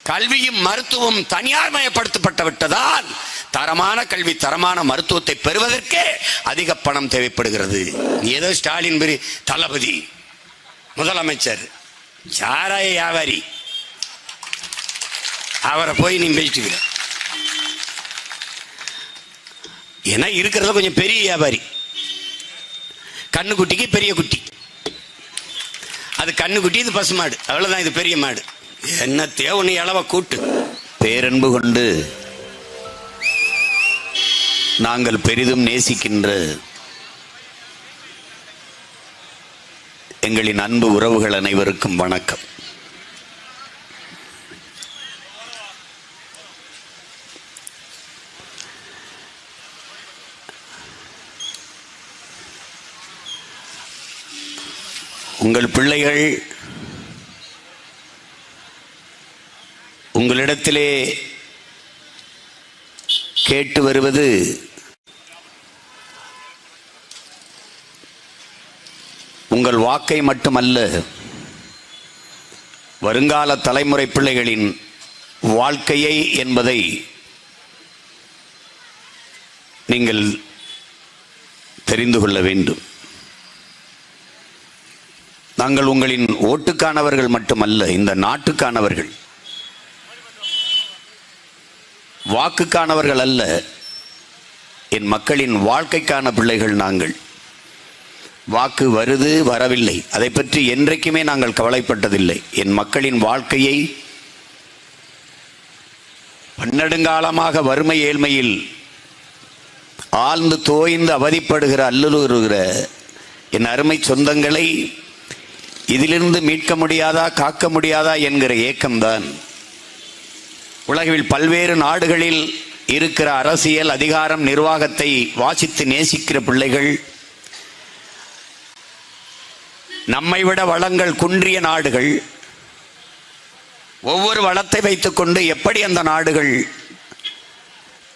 கல்வியும் மருத்துவம் தனியார் மயப்படுத்தப்பட்டு விட்டதால் தரமான கல்வி தரமான மருத்துவத்தை பெறுவதற்கே அதிக பணம் தேவைப்படுகிறது. ஏதோ ஸ்டாலின் பெரிய தளபதி முதலமைச்சர் சாராய வியாபாரி, அவரை போய் நீ பேசிட்டு ஏன்னா இருக்கிறத கொஞ்சம் பெரிய வியாபாரி. கண்ணுக்குட்டிக்கு பெரிய குட்டி, அது கண்ணுக்குட்டி, இது பசுமாடு, அவ்வளவுதான். இது பெரிய மாடு. என்ன தேவனி அளவ கூட்டு. பேரன்பு கொண்டு நாங்கள் பெரிதும் நேசிக்கின்ற எங்களின் அன்பு உறவுகள் அனைவருக்கும் வணக்கம். உங்கள் பிள்ளைகள் உங்களிடத்திலே கேட்டு வருவது உங்கள் வாக்கை மட்டுமல்ல, வருங்கால தலைமுறை பிள்ளைகளின் வாழ்க்கையை என்பதை நீங்கள் தெரிந்து கொள்ள வேண்டும். நாங்கள் உங்களின் ஓட்டுக்கானவர்கள் மட்டுமல்ல, இந்த நாட்டுக்கானவர்கள், வாக்குக்கானவர்கள் அல்ல, என் மக்களின் வாழ்க்கைக்கான பிள்ளைகள் நாங்கள். வாக்கு வருது வரவில்லை, அதை பற்றி என்றைக்குமே நாங்கள் கவலைப்பட்டதில்லை. என் மக்களின் வாழ்க்கையை பன்னெடுங்காலமாக வறுமை ஏழ்மையில் ஆழ்ந்து தோய்ந்து அவதிப்படுகிற அல்லலுறுகிற என் அருமை சொந்தங்களை இதிலிருந்து மீட்க முடியாதா காக்க முடியாதா என்கிற ஏக்கம்தான். உலகில் பல்வேறு நாடுகளில் இருக்கிற அரசியல் அதிகாரம் நிர்வாகத்தை வாசித்து நேசிக்கிற பிள்ளைகள், நம்மை விட வளங்கள் குன்றிய நாடுகள், ஒவ்வொரு வளத்தை வைத்துக்கொண்டு எப்படி அந்த நாடுகள்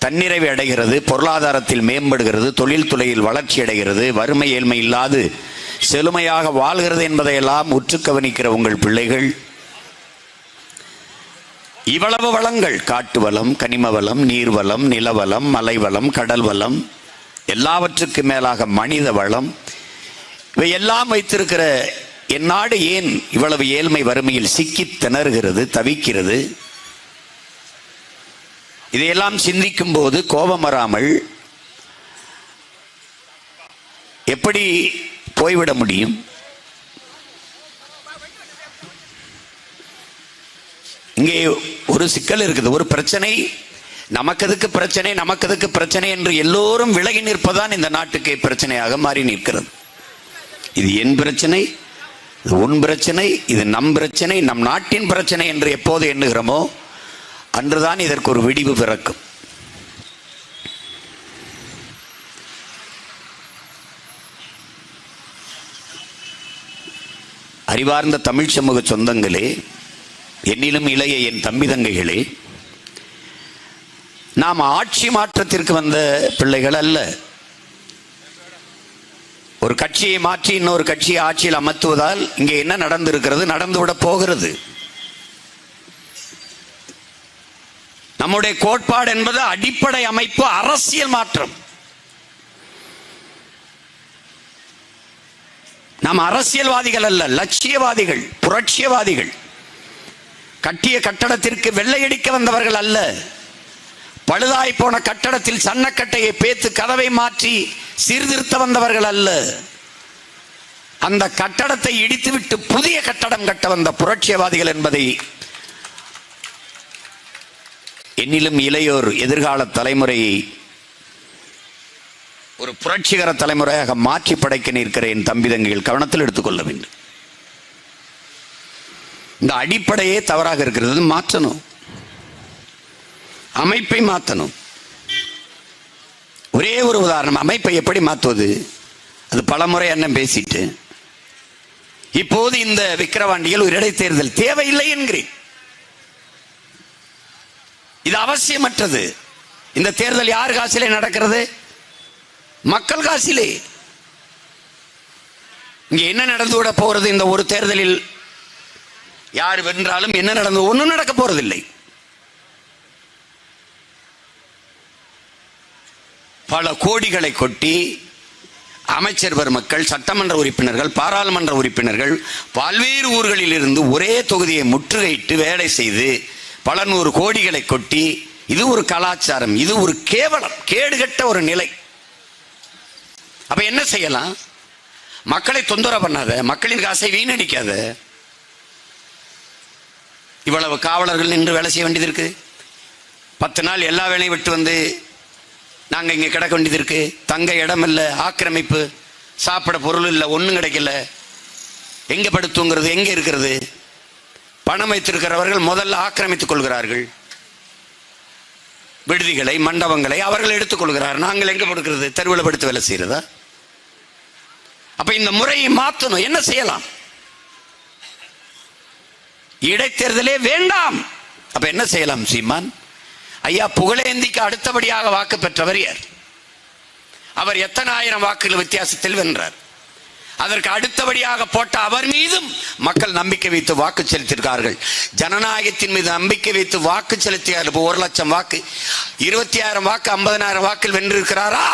தன்னிறைவை அடைகிறது, பொருளாதாரத்தில் மேம்படுகிறது, தொழில்துறையில் வளர்ச்சி அடைகிறது, வறுமை ஏழ்மை இல்லாது செழுமையாக வாழ்கிறது என்பதையெல்லாம் உற்று கவனிக்கிற உங்கள் பிள்ளைகள், இவ்வளவு வளங்கள், காட்டு வளம், கனிம வளம், நீர்வளம், நிலவளம், மலைவளம், கடல் வளம், எல்லாவற்றுக்கு மேலாக மனித வளம், இவை எல்லாம் வைத்திருக்கிற என் நாடு ஏன் இவ்வளவு ஏழ்மை வறுமையில் சிக்கி திணறுகிறது, தவிக்கிறது? இதையெல்லாம் சிந்திக்கும் போது கோபம் வராமல் எப்படி போய்விட முடியும்? இங்கே ஒரு சிக்கல் இருக்குது, ஒரு பிரச்சனை. நமக்கு எதுக்கு பிரச்சனை என்று எல்லோரும் விலகி நிற்பதான் இந்த நாட்டுக்கு பிரச்சனையாக மாறி நிற்கிறது. இது என் பிரச்சனை, இது உன் பிரச்சனை, இது நம் பிரச்சனை, நம் நாட்டின் பிரச்சனை என்று எப்போது எண்ணுகிறோமோ அன்றுதான் இதற்கு ஒரு விடிவு பிறக்கும். அறிவார்ந்த தமிழ் சமூக சொந்தங்களே, என்னிலும் இளைய என் தம்பி தங்கைகளே, நாம் ஆட்சி மாற்றத்திற்கு வந்த பிள்ளைகள் அல்ல. ஒரு கட்சியை மாற்றி இன்னொரு கட்சியை ஆட்சியில் அமர்த்துவதால் இங்கே என்ன நடந்திருக்கிறது, நடந்துவிட போகிறது. நம்முடைய கோட்பாடு என்பது அடிப்படை அமைப்பு அரசியல் மாற்றம். நாம் அரசியல்வாதிகள் அல்ல, லட்சியவாதிகள், புரட்சியவாதிகள். கட்டிய கட்டடத்திற்கு வெள்ளையடிக்க வந்தவர்கள் அல்ல. பழுதாய் போன கட்டடத்தில் சன்னக்கட்டையை பேத்து கதவை மாற்றி சீர்திருத்த வந்தவர்கள் அல்ல. அந்த கட்டடத்தை இடித்துவிட்டு புதிய கட்டடம் கட்ட வந்த புரட்சியவாதிகள் என்பதை என்னிலும் இளையோர் எதிர்கால தலைமுறையை ஒரு புரட்சிகர தலைமுறையாக மாற்றி படைக்க நிற்கிற என் தம்பி தங்கைகள் கவனத்தில் எடுத்துக்கொள்ள வேண்டும். இந்த அடிப்படையே தவறாக இருக்கிறது, மாற்றணும், அமைப்பை மாற்றணும். ஒரே ஒரு உதாரணம், அமைப்பை எப்படி மாற்றுவது? அது பலமுறை அண்ணன் பேசிட்டு இப்போது இந்த விக்கிரவாண்டியில் ஒரு இடைத்தேர்தல் தேவையில்லை என்கிறேன். இது அவசியமற்றது. இந்த தேர்தல் யார் காசிலே நடக்கிறது? மக்கள் காசிலே. இங்கே என்ன நடந்து விட போறது? இந்த ஒரு தேர்தலில் யார் வென்றாலும் என்ன நடந்து ஒன்றும் நடக்க போறதில்லை. பல கோடிகளை கொட்டி அமைச்சர் பெருமக்கள், சட்டமன்ற உறுப்பினர்கள், பாராளுமன்ற உறுப்பினர்கள் பல்வேறு ஊர்களில் இருந்து ஒரே தொகுதியை முற்றுகையிட்டு வேலை செய்து பல நூறு கோடிகளை கொட்டி, இது ஒரு கலாச்சாரம், இது ஒரு கேவலம், கேடுகட்ட ஒரு நிலை. அப்ப என்ன செய்யலாம்? மக்களை தொந்தரவு பண்ணாத, மக்களின் காசை வீணடிக்காத. இவ்வளவு காவலர்கள் நின்று வேலை செய்ய வேண்டியது இருக்கு. 10 நாள் எல்லா வேலையும் விட்டு வந்து நாங்க இங்க கிடக்க வேண்டியது இருக்கு. தங்க இடம் இல்லை, ஆக்கிரமிப்பு, சாப்பிட பொருள் இல்லை, ஒன்றும் கிடைக்கல. எங்க படுத்துங்கிறது, எங்க இருக்கிறது? பணம் வைத்திருக்கிறவர்கள் முதல்ல ஆக்கிரமித்துக் கொள்கிறார்கள். விடுதிகளை, மண்டபங்களை அவர்கள் எடுத்துக் கொள்கிறார். நாங்கள் எங்க படுக்கிறது? தெருவில் படுத்து வேலை செய்யறதா? அப்ப இந்த முறையை மாற்றணும். என்ன செய்யலாம்? இடைத்தேர்தலே வேண்டாம். அப்ப என்ன செய்யலாம் சீமான்? ஐயா புகழேந்திக்கு அடுத்தபடியாக வாக்கு பெற்றவர் யார்? அவர் எத்தனை ஆயிரம் வாக்குகள் வித்தியாசத்தில் வென்றார். அதற்கு அடுத்தபடியாக போட்ட அவர் மீதும் மக்கள் நம்பிக்கை வைத்து வாக்கு செலுத்தியிருக்கார்கள். ஜனநாயகத்தின் மீது நம்பிக்கை வைத்து வாக்கு செலுத்தியார். 1,00,000 வாக்கு, 26,000 வாக்கு, 50,000 வாக்கில் வென்றிருக்கிறாரா?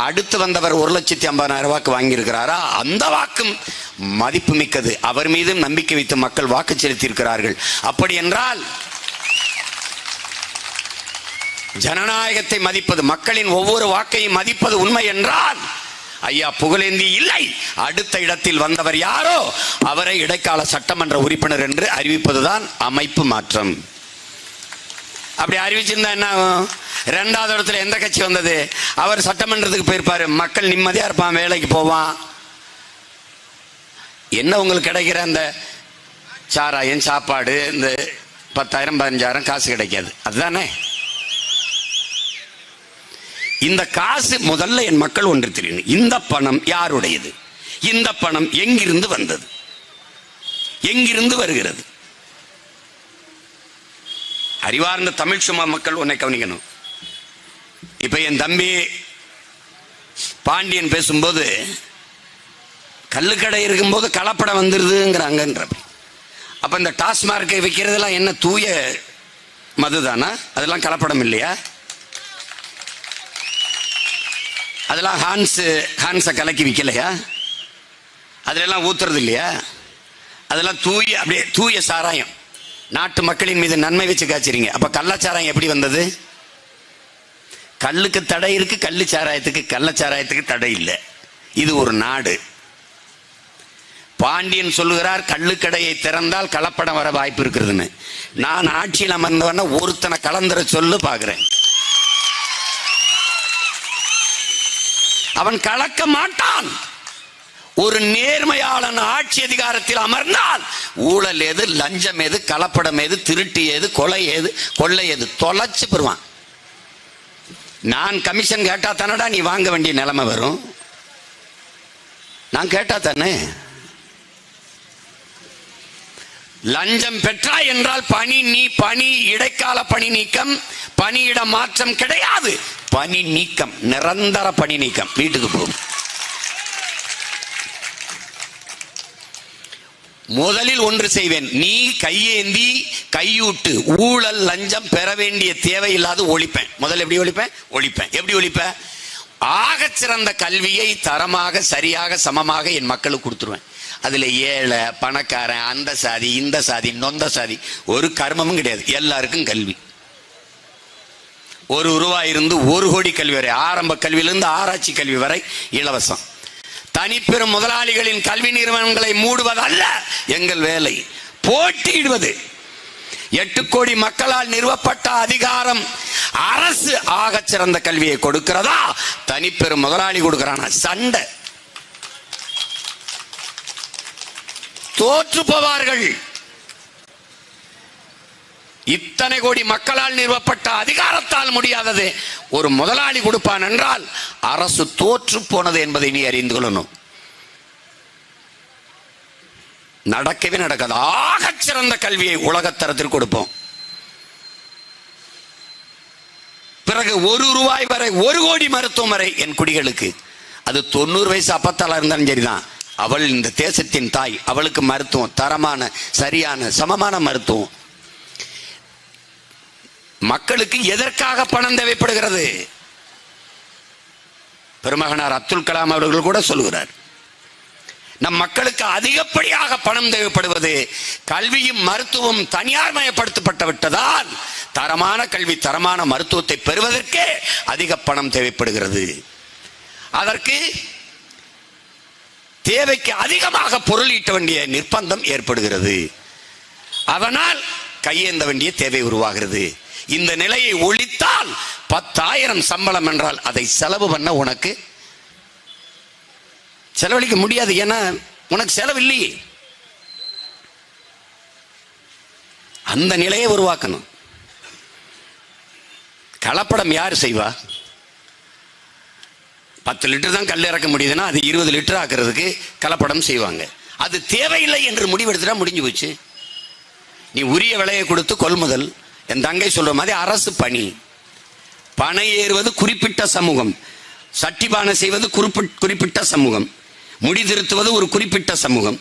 அடுத்து வந்தவர் 1,50,000 வாக்கு வாங்கியிருக்கிறாரா? அந்த வாக்கும் மதிப்பு மிக்கது. அவர் மீதும் நம்பிக்கை வைத்து மக்கள் வாக்கு செலுத்தியிருக்கிறார்கள். அப்படி என்றால் ஜனநாயகத்தை மதிப்பது, மக்களின் ஒவ்வொரு வாக்கையும் மதிப்பது உண்மை என்றால் ஐயா புகழேந்தி இல்லை, அடுத்த இடத்தில் வந்தவர் யாரோ அவரை இடைக்கால சட்டமன்ற உறுப்பினர் என்று அறிவிப்பதுதான் அமைப்பு மாற்றம். அப்படி அறிவிச்சிருந்தா என்ன ஆகும்? 2வது இடத்துல எந்த கட்சி வந்தது? அவர் சட்டமன்றத்துக்கு போயிருப்பாரு. மக்கள் நிம்மதியா இருப்பான், வேலைக்கு போவான். என்ன உங்களுக்கு கிடைக்கிற அந்த சாராயம், சாப்பாடு, இந்த 10,000 15,000 காசு கிடைக்காது. அதுதானே இந்த காசு. முதல்ல என் மக்கள் ஒன்று தெரியணும், இந்த பணம் யாருடையது? இந்த பணம் எங்கிருந்து வந்தது? எங்கிருந்து வருகிறது? அறிவார்ந்த தமிழ் சும்மா மக்கள் உன்னை கவனிக்கணும். இப்ப என் தம்பி பாண்டியன் பேசும்போது கள்ளுக்கடை இருக்கும்போது கலப்படம் வந்துருதுங்கிறாங்கன்ற. அப்ப இந்த டாஸ்மார்க்கை வைக்கிறதெல்லாம் என்ன தூய மதுதானா? அதெல்லாம் கலப்படம் இல்லையா? அதெல்லாம் ஹான்ஸை கலக்கி விற்கலையா? அதிலெல்லாம் ஊத்துறது இல்லையா? அதெல்லாம் தூய, அப்படியே தூய சாராயம். நாட்டு மக்களின் மீது நன்மை வச்சு காய்ச்சிறீங்க. அப்ப கள்ளச்சாராயம் எப்படி வந்தது? கல்லுக்கு தடை இருக்கு, கள்ளச்சாராயத்துக்கு, கள்ளச்சாராயத்துக்கு தடை இல்லை. இது ஒரு நாடு. பாண்டியன் சொல்லுகிறார் கள்ளுக்கடையை திறந்தால் கலப்படம் வர வாய்ப்பு இருக்கிறதுன்னு. நான் ஆட்சியில் அமர்ந்தவன ஒருத்தனை கலந்துர சொல்லு பாக்குறேன். அவன் கலக்க மாட்டான். ஒரு நேர்மையாளன் ஆட்சி அதிகாரத்தில் அமர்ந்தால் ஊழல் ஏது, லஞ்சம் ஏது, கலப்படம் ஏது, திருட்டு ஏது, கொலை ஏது, கொள்ளை ஏது தொலைச்சு பெறுவான். நான் கமிஷன் கேட்டா தானடா நீ வாங்க வேண்டிய நிலைமை வரும். நான் கேட்டா தானே. லஞ்சம் பெற்றா என்றால் பணி இடைக்கால பணி நீக்கம், பணியிட மாற்றம் கிடையாது. பணி நீக்கம், நிரந்தர பணி நீக்கம், வீட்டுக்கு போகும். முதலில் ஒன்று செய்வேன், நீ கையேந்தி கையூட்டு ஊழல் லஞ்சம் பெற வேண்டிய தேவையில்லாத ஒழிப்பேன். முதல்ல எப்படி ஒழிப்பேன்? எப்படி ஒழிப்பேன்? ஆக சிறந்த கல்வியை தரமாக, சரியாக, சமமாக என் மக்களுக்கு கொடுத்துருவேன். அதுல ஏழை பணக்காரன், அந்த சாதி, இந்த சாதி, நொந்த சாதி ஒரு கர்மமும் கிடையாது. எல்லாருக்கும் கல்வி. ₹1 இருந்து 1 கோடி கல்வி வரை, ஆரம்ப கல்வியிலிருந்து ஆராய்ச்சி கல்வி வரை இலவசம். தனிப்பெரும் முதலாளிகளின் கல்வி நிறுவனங்களை மூடுவதல்ல எங்கள் வேலை, போட்டியிடுவது. 8 கோடி மக்களால் நிறுவப்பட்ட அதிகாரம் அரசு ஆக சிறந்த கல்வியை கொடுக்கிறதா, தனிப்பெரும் முதலாளி கொடுக்கிறானா? சண்டை. தோற்று போவார்கள். இத்தனை கோடி மக்களால் நிறுவப்பட்ட அதிகாரத்தால் முடியாதது ஒரு முதலாளி கொடுப்பான் என்றால் அரசு தோற்று போனது என்பதை நீ அறிந்து கொள்ளணும். நடக்கவே நடக்காது. ஆக சிறந்த கல்வியை உலகத்தரத்தில் கொடுப்போம். பிறகு ₹1 வரை 1 கோடி மருத்துவம் வரை என் குடிகளுக்கு. அது 90 வயசு அப்பத்தாலா இருந்தாலும் சரிதான். அவள் இந்த தேசத்தின் தாய். அவளுக்கு மருத்துவம், தரமான, சரியான, சமமான மருத்துவம். மக்களுக்கு எதற்காக பணம் தேவைப்படுகிறது? பெருமகனார் அப்துல் கலாம் அவர்கள் கூட சொல்கிறார், நம் மக்களுக்கு அதிகப்படியாக பணம் தேவைப்படுவது கல்வியும் மருத்துவம் தனியார் மயப்படுத்தப்பட்டு விட்டதால் தரமான கல்வி தரமான மருத்துவத்தை பெறுவதற்கே அதிக பணம் தேவைப்படுகிறது. அதற்கு தேவைக்கு அதிகமாக பொருள் ஈட்ட வேண்டிய நிர்பந்தம் ஏற்படுகிறது. அதனால் கையேந்த வேண்டிய தேவை உருவாகிறது. இந்த நிலையை ஒழித்தால் 10,000 சம்பளம் என்றால் அதை செலவு பண்ண உனக்கு செலவழிக்க முடியாது. ஏன்னா உனக்கு செலவு இல்லையே. அந்த நிலையை உருவாக்கணும். கலப்படம் யார் செய்வா? 10 லிட்டர் தான் கல் இறக்க முடியுதுன்னா அது 20 லிட்டர் ஆக்குறதுக்கு கலப்படம் செய்வாங்க. அது தேவையில்லை என்று முடிவெடுத்துட்டா முடிஞ்சு போச்சு. நீ உரிய விலையை கொடுத்து கொள்முதல். என் தங்கை சொல்ற மாதிரி அரசு பணி. பனை ஏறுவது குறிப்பிட்ட சமூகம், சட்டிபானை செய்வது குறிப்பிட்ட சமூகம், முடி திருத்துவது ஒரு குறிப்பிட்ட சமூகம்,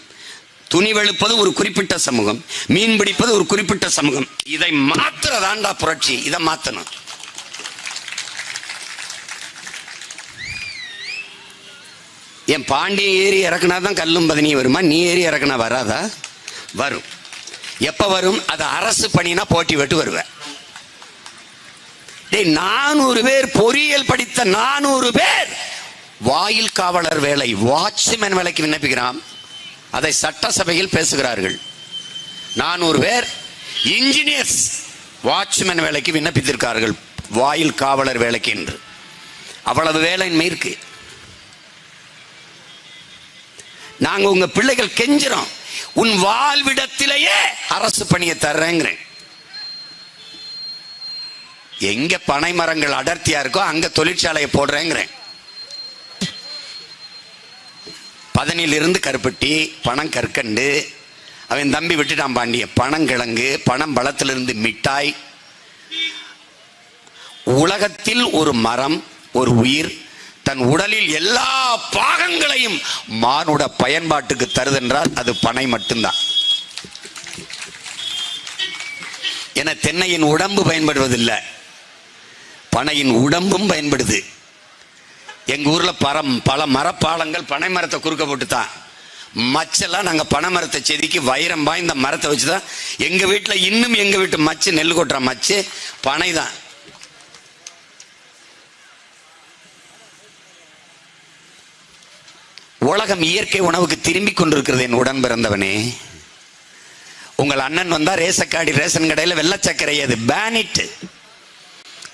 துணி வெளுப்பது ஒரு குறிப்பிட்ட சமூகம், மீன் பிடிப்பது ஒரு குறிப்பிட்ட சமூகம். இதை மாத்துறதாண்டா புரட்சி. இதை மாத்தணும். என் பாண்டிய ஏறி இறக்குனா தான் கல்லும் பதினியும் வருமா? நீ ஏறி இறக்குனா வராதா? வரும். எப்ப வரும்? அது அரசு பணினா போட்டி விட்டு வருவேன். 400 பேர் பொறியியல் படித்த 400 பேர் வாயில் காவலர் வேலை, வாட்ச்மேன் வேலைக்கு விண்ணப்பிக்கிறான். அதை சட்டசபையில் பேசுகிறார்கள். 400 பேர் இன்ஜினியர்ஸ் வாட்ச்மேன் வேலைக்கு விண்ணப்பித்திருக்கார்கள், வாயில் காவலர் வேலைக்கு என்று. அவ்வளவு வேலையின்மை இருக்கு. நாங்க உங்க பிள்ளைகள் கெஞ்சிரோம், உன் வாழ்விடத்திலேயே அரசு பணியை தர்றேங்கிறேன். எங்க பனை மரங்கள் அடர்த்தியா இருக்கோ அங்க தொழிற்சாலையை போடுறேங்கிறேன். பதனிலிருந்து கருப்பட்டி, பணம் கற்கண்டு, அவன் தம்பி விட்டுட்டான் பாண்டிய, பனங்கிழங்கு, பணம் பழத்திலிருந்து மிட்டாய். உலகத்தில் ஒரு மரம், ஒரு உயிர் தன் உடலில் எல்லா பாகங்களையும் மானுட பயன்பாட்டுக்கு தருதென்றால் அது பனை மட்டும்தான். என தென்னையின் உடம்பு பயன்படுவதில்லை, பனையின் உடம்பும் பயன்படுது. எங்க ஊர்ல பல மரப்பாலங்கள் பனை மரத்தை குறுக்க போட்டு தான். மச்செல்லாம் நாங்க பனை மரத்தை செதுக்கி வைரம் வாய்ந்த மரத்தை வச்சுதான். எங்க வீட்டுல இன்னும் எங்க வீட்டு மச்சு, நெல் கொட்டுற மச்சு பனை தான். உலகம் இயற்கை உணவுக்கு திரும்பி கொண்டிருக்கிறது. என் உடன் பிறந்தவனே, உங்கள் அண்ணன் வந்தா ரேஷன் கடையில் வெள்ளை சர்க்கரை, அது பேனிட்,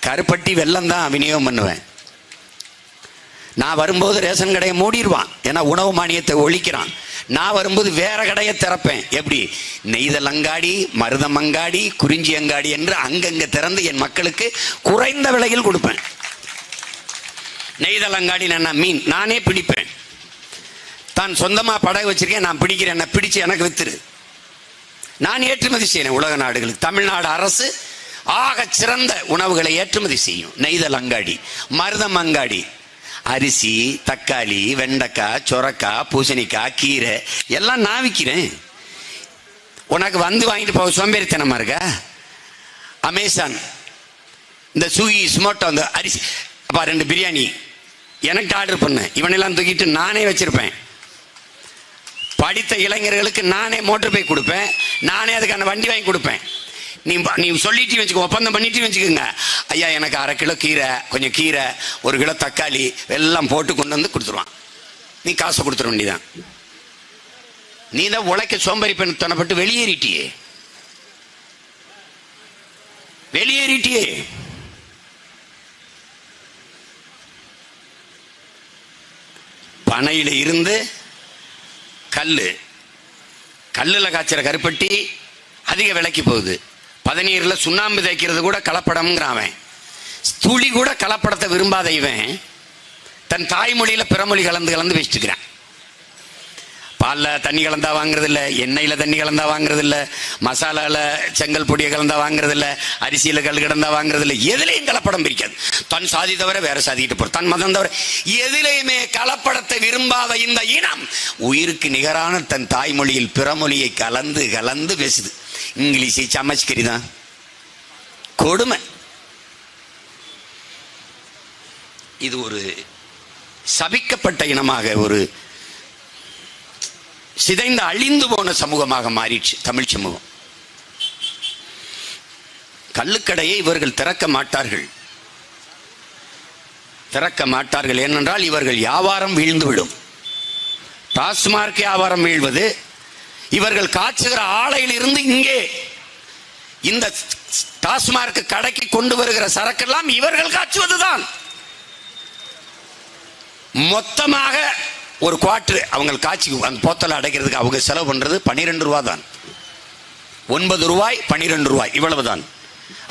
கருப்பட்டி வெல்லம் தான் விநியோகம் பண்ணுவேன். நான் வரும்போது ரேஷன் கடையை மூடிடுவான், ஏன்னா உணவு மானியத்தை ஒழிக்கிறான். நான் வரும்போது வேற கடையை திறப்பேன். எப்படி? நெய்தல் அங்காடி, மருதம் அங்காடி, குறிஞ்சி அங்காடி என்று அங்கங்க திறந்து என் மக்களுக்கு குறைந்த விலையில் கொடுப்பேன். நெய்தல் அங்காடி மீன் நானே பிடிப்பேன். தான் சொந்தமா படகு வச்சிருக்கேன், நான் பிடிக்கிறேன், பிடிச்சு எனக்கு வித்துரு. நான் ஏற்றுமதி செய்யறேன் உலக நாடுகளுக்கு. தமிழ்நாடு அரசு ஆக சிறந்த உணவுகளை ஏற்றுமதி செய்யும். நெய்தல் அங்காடி, மருதம் அங்காடி, அரிசி, தக்காளி, வெண்டைக்காய், சொரக்காய், பூசணிக்காய், கீரை எல்லாம் நான் விற்கிறேன். உனக்கு வந்து வாங்கிட்டு போக சோம்பேறித்தனமா இருக்கா? அமேசான், இந்த ஸ்விக்கி, ஸ்மோட்டோ, அந்த அரிசி, அப்பா 2 பிரியாணி எனக்கு ஆர்டர் பண்ண, இவனெல்லாம் தூக்கிட்டு நானே வச்சிருப்பேன். படித்த இளைஞர்களுக்கு நானே மோட்டர் பைக் கொடுப்பேன், நானே அதுக்கான வண்டி வாங்கி கொடுப்பேன். நீ சொல்லிட்டு வச்சுக்கோ, ஒப்பந்தம் பண்ணிட்டு வச்சுக்கோங்க, ஐயா எனக்கு 1/2 கிலோ கீரை, கொஞ்சம் கீரை, 1 கிலோ தக்காளி எல்லாம் போட்டு கொண்டு வந்து கொடுத்துருவான். நீ காசை கொடுத்துட வேண்டியதான். நீ தான் உழைக்க சோம்பேறி தனப்பட்டு வெளியேறிட்டியே. பனையில இருந்து கல்லுல காய்ச்சற கருப்பட்டி அதிக விலைக்கு போகுது. பதநீர்ல சுண்ணாம்பு தேய்க்கிறது கூட கலப்படம்ங்கிறான். துளி கூட கலப்படத்தை விரும்பாத இவன் தன் தாய்மொழியில பிறமொழி கலந்து வச்சுக்கிறான். பாலில் தண்ணி கலந்தா வாங்குறது இல்லை, எண்ணெயில் தண்ணி கலந்தா வாங்குறது இல்லை, மசாலாவில் செங்கல் பொடியை கலந்தா வாங்குறது இல்லை, அரிசியில் கல் கிடந்தா வாங்குறது இல்லை. எதுலையும் கலப்படம் பிரிக்காது. தன் சாதி தவிர வேற சாதிக்கிட்டு போற, தன் மதம் தவிர எதிலையுமே கலப்படத்தை விரும்பாத இந்த இனம் உயிருக்கு நிகரான தன் தாய்மொழியில் பிறமொழியை கலந்து பேசுது. இங்கிலீஷை சமஸ்கிரி தான் கொடுமை. இது ஒரு சபிக்கப்பட்ட இனமாக, ஒரு சிதைந்த அழிந்து போன சமூகமாக மாறிடுச்சு தமிழ் சமூகம். கள்ளுக்கடையை இவர்கள் திறக்க மாட்டார்கள். ஏனென்றால் இவர்கள் வியாபாரம் வீழ்ந்துவிடும். டாஸ்மார்க் வியாபாரம் வீழ்வது, இவர்கள் காய்ச்சுகிற ஆலையில் இருந்து இங்கே இந்த டாஸ்மார்க் கடைக்கு கொண்டு வருகிற சரக்கெல்லாம் இவர்கள் காய்ச்சுவதுதான். மொத்தமாக ஒரு குவார்டர் அவங்க காய்ச்சி அந்த போத்தலை அடைக்கிறதுக்கு அவங்க செலவு பண்றது 12 ரூபாய் தான். 9 ரூபாய் 12 ரூபாய் இவ்வளவுதான்.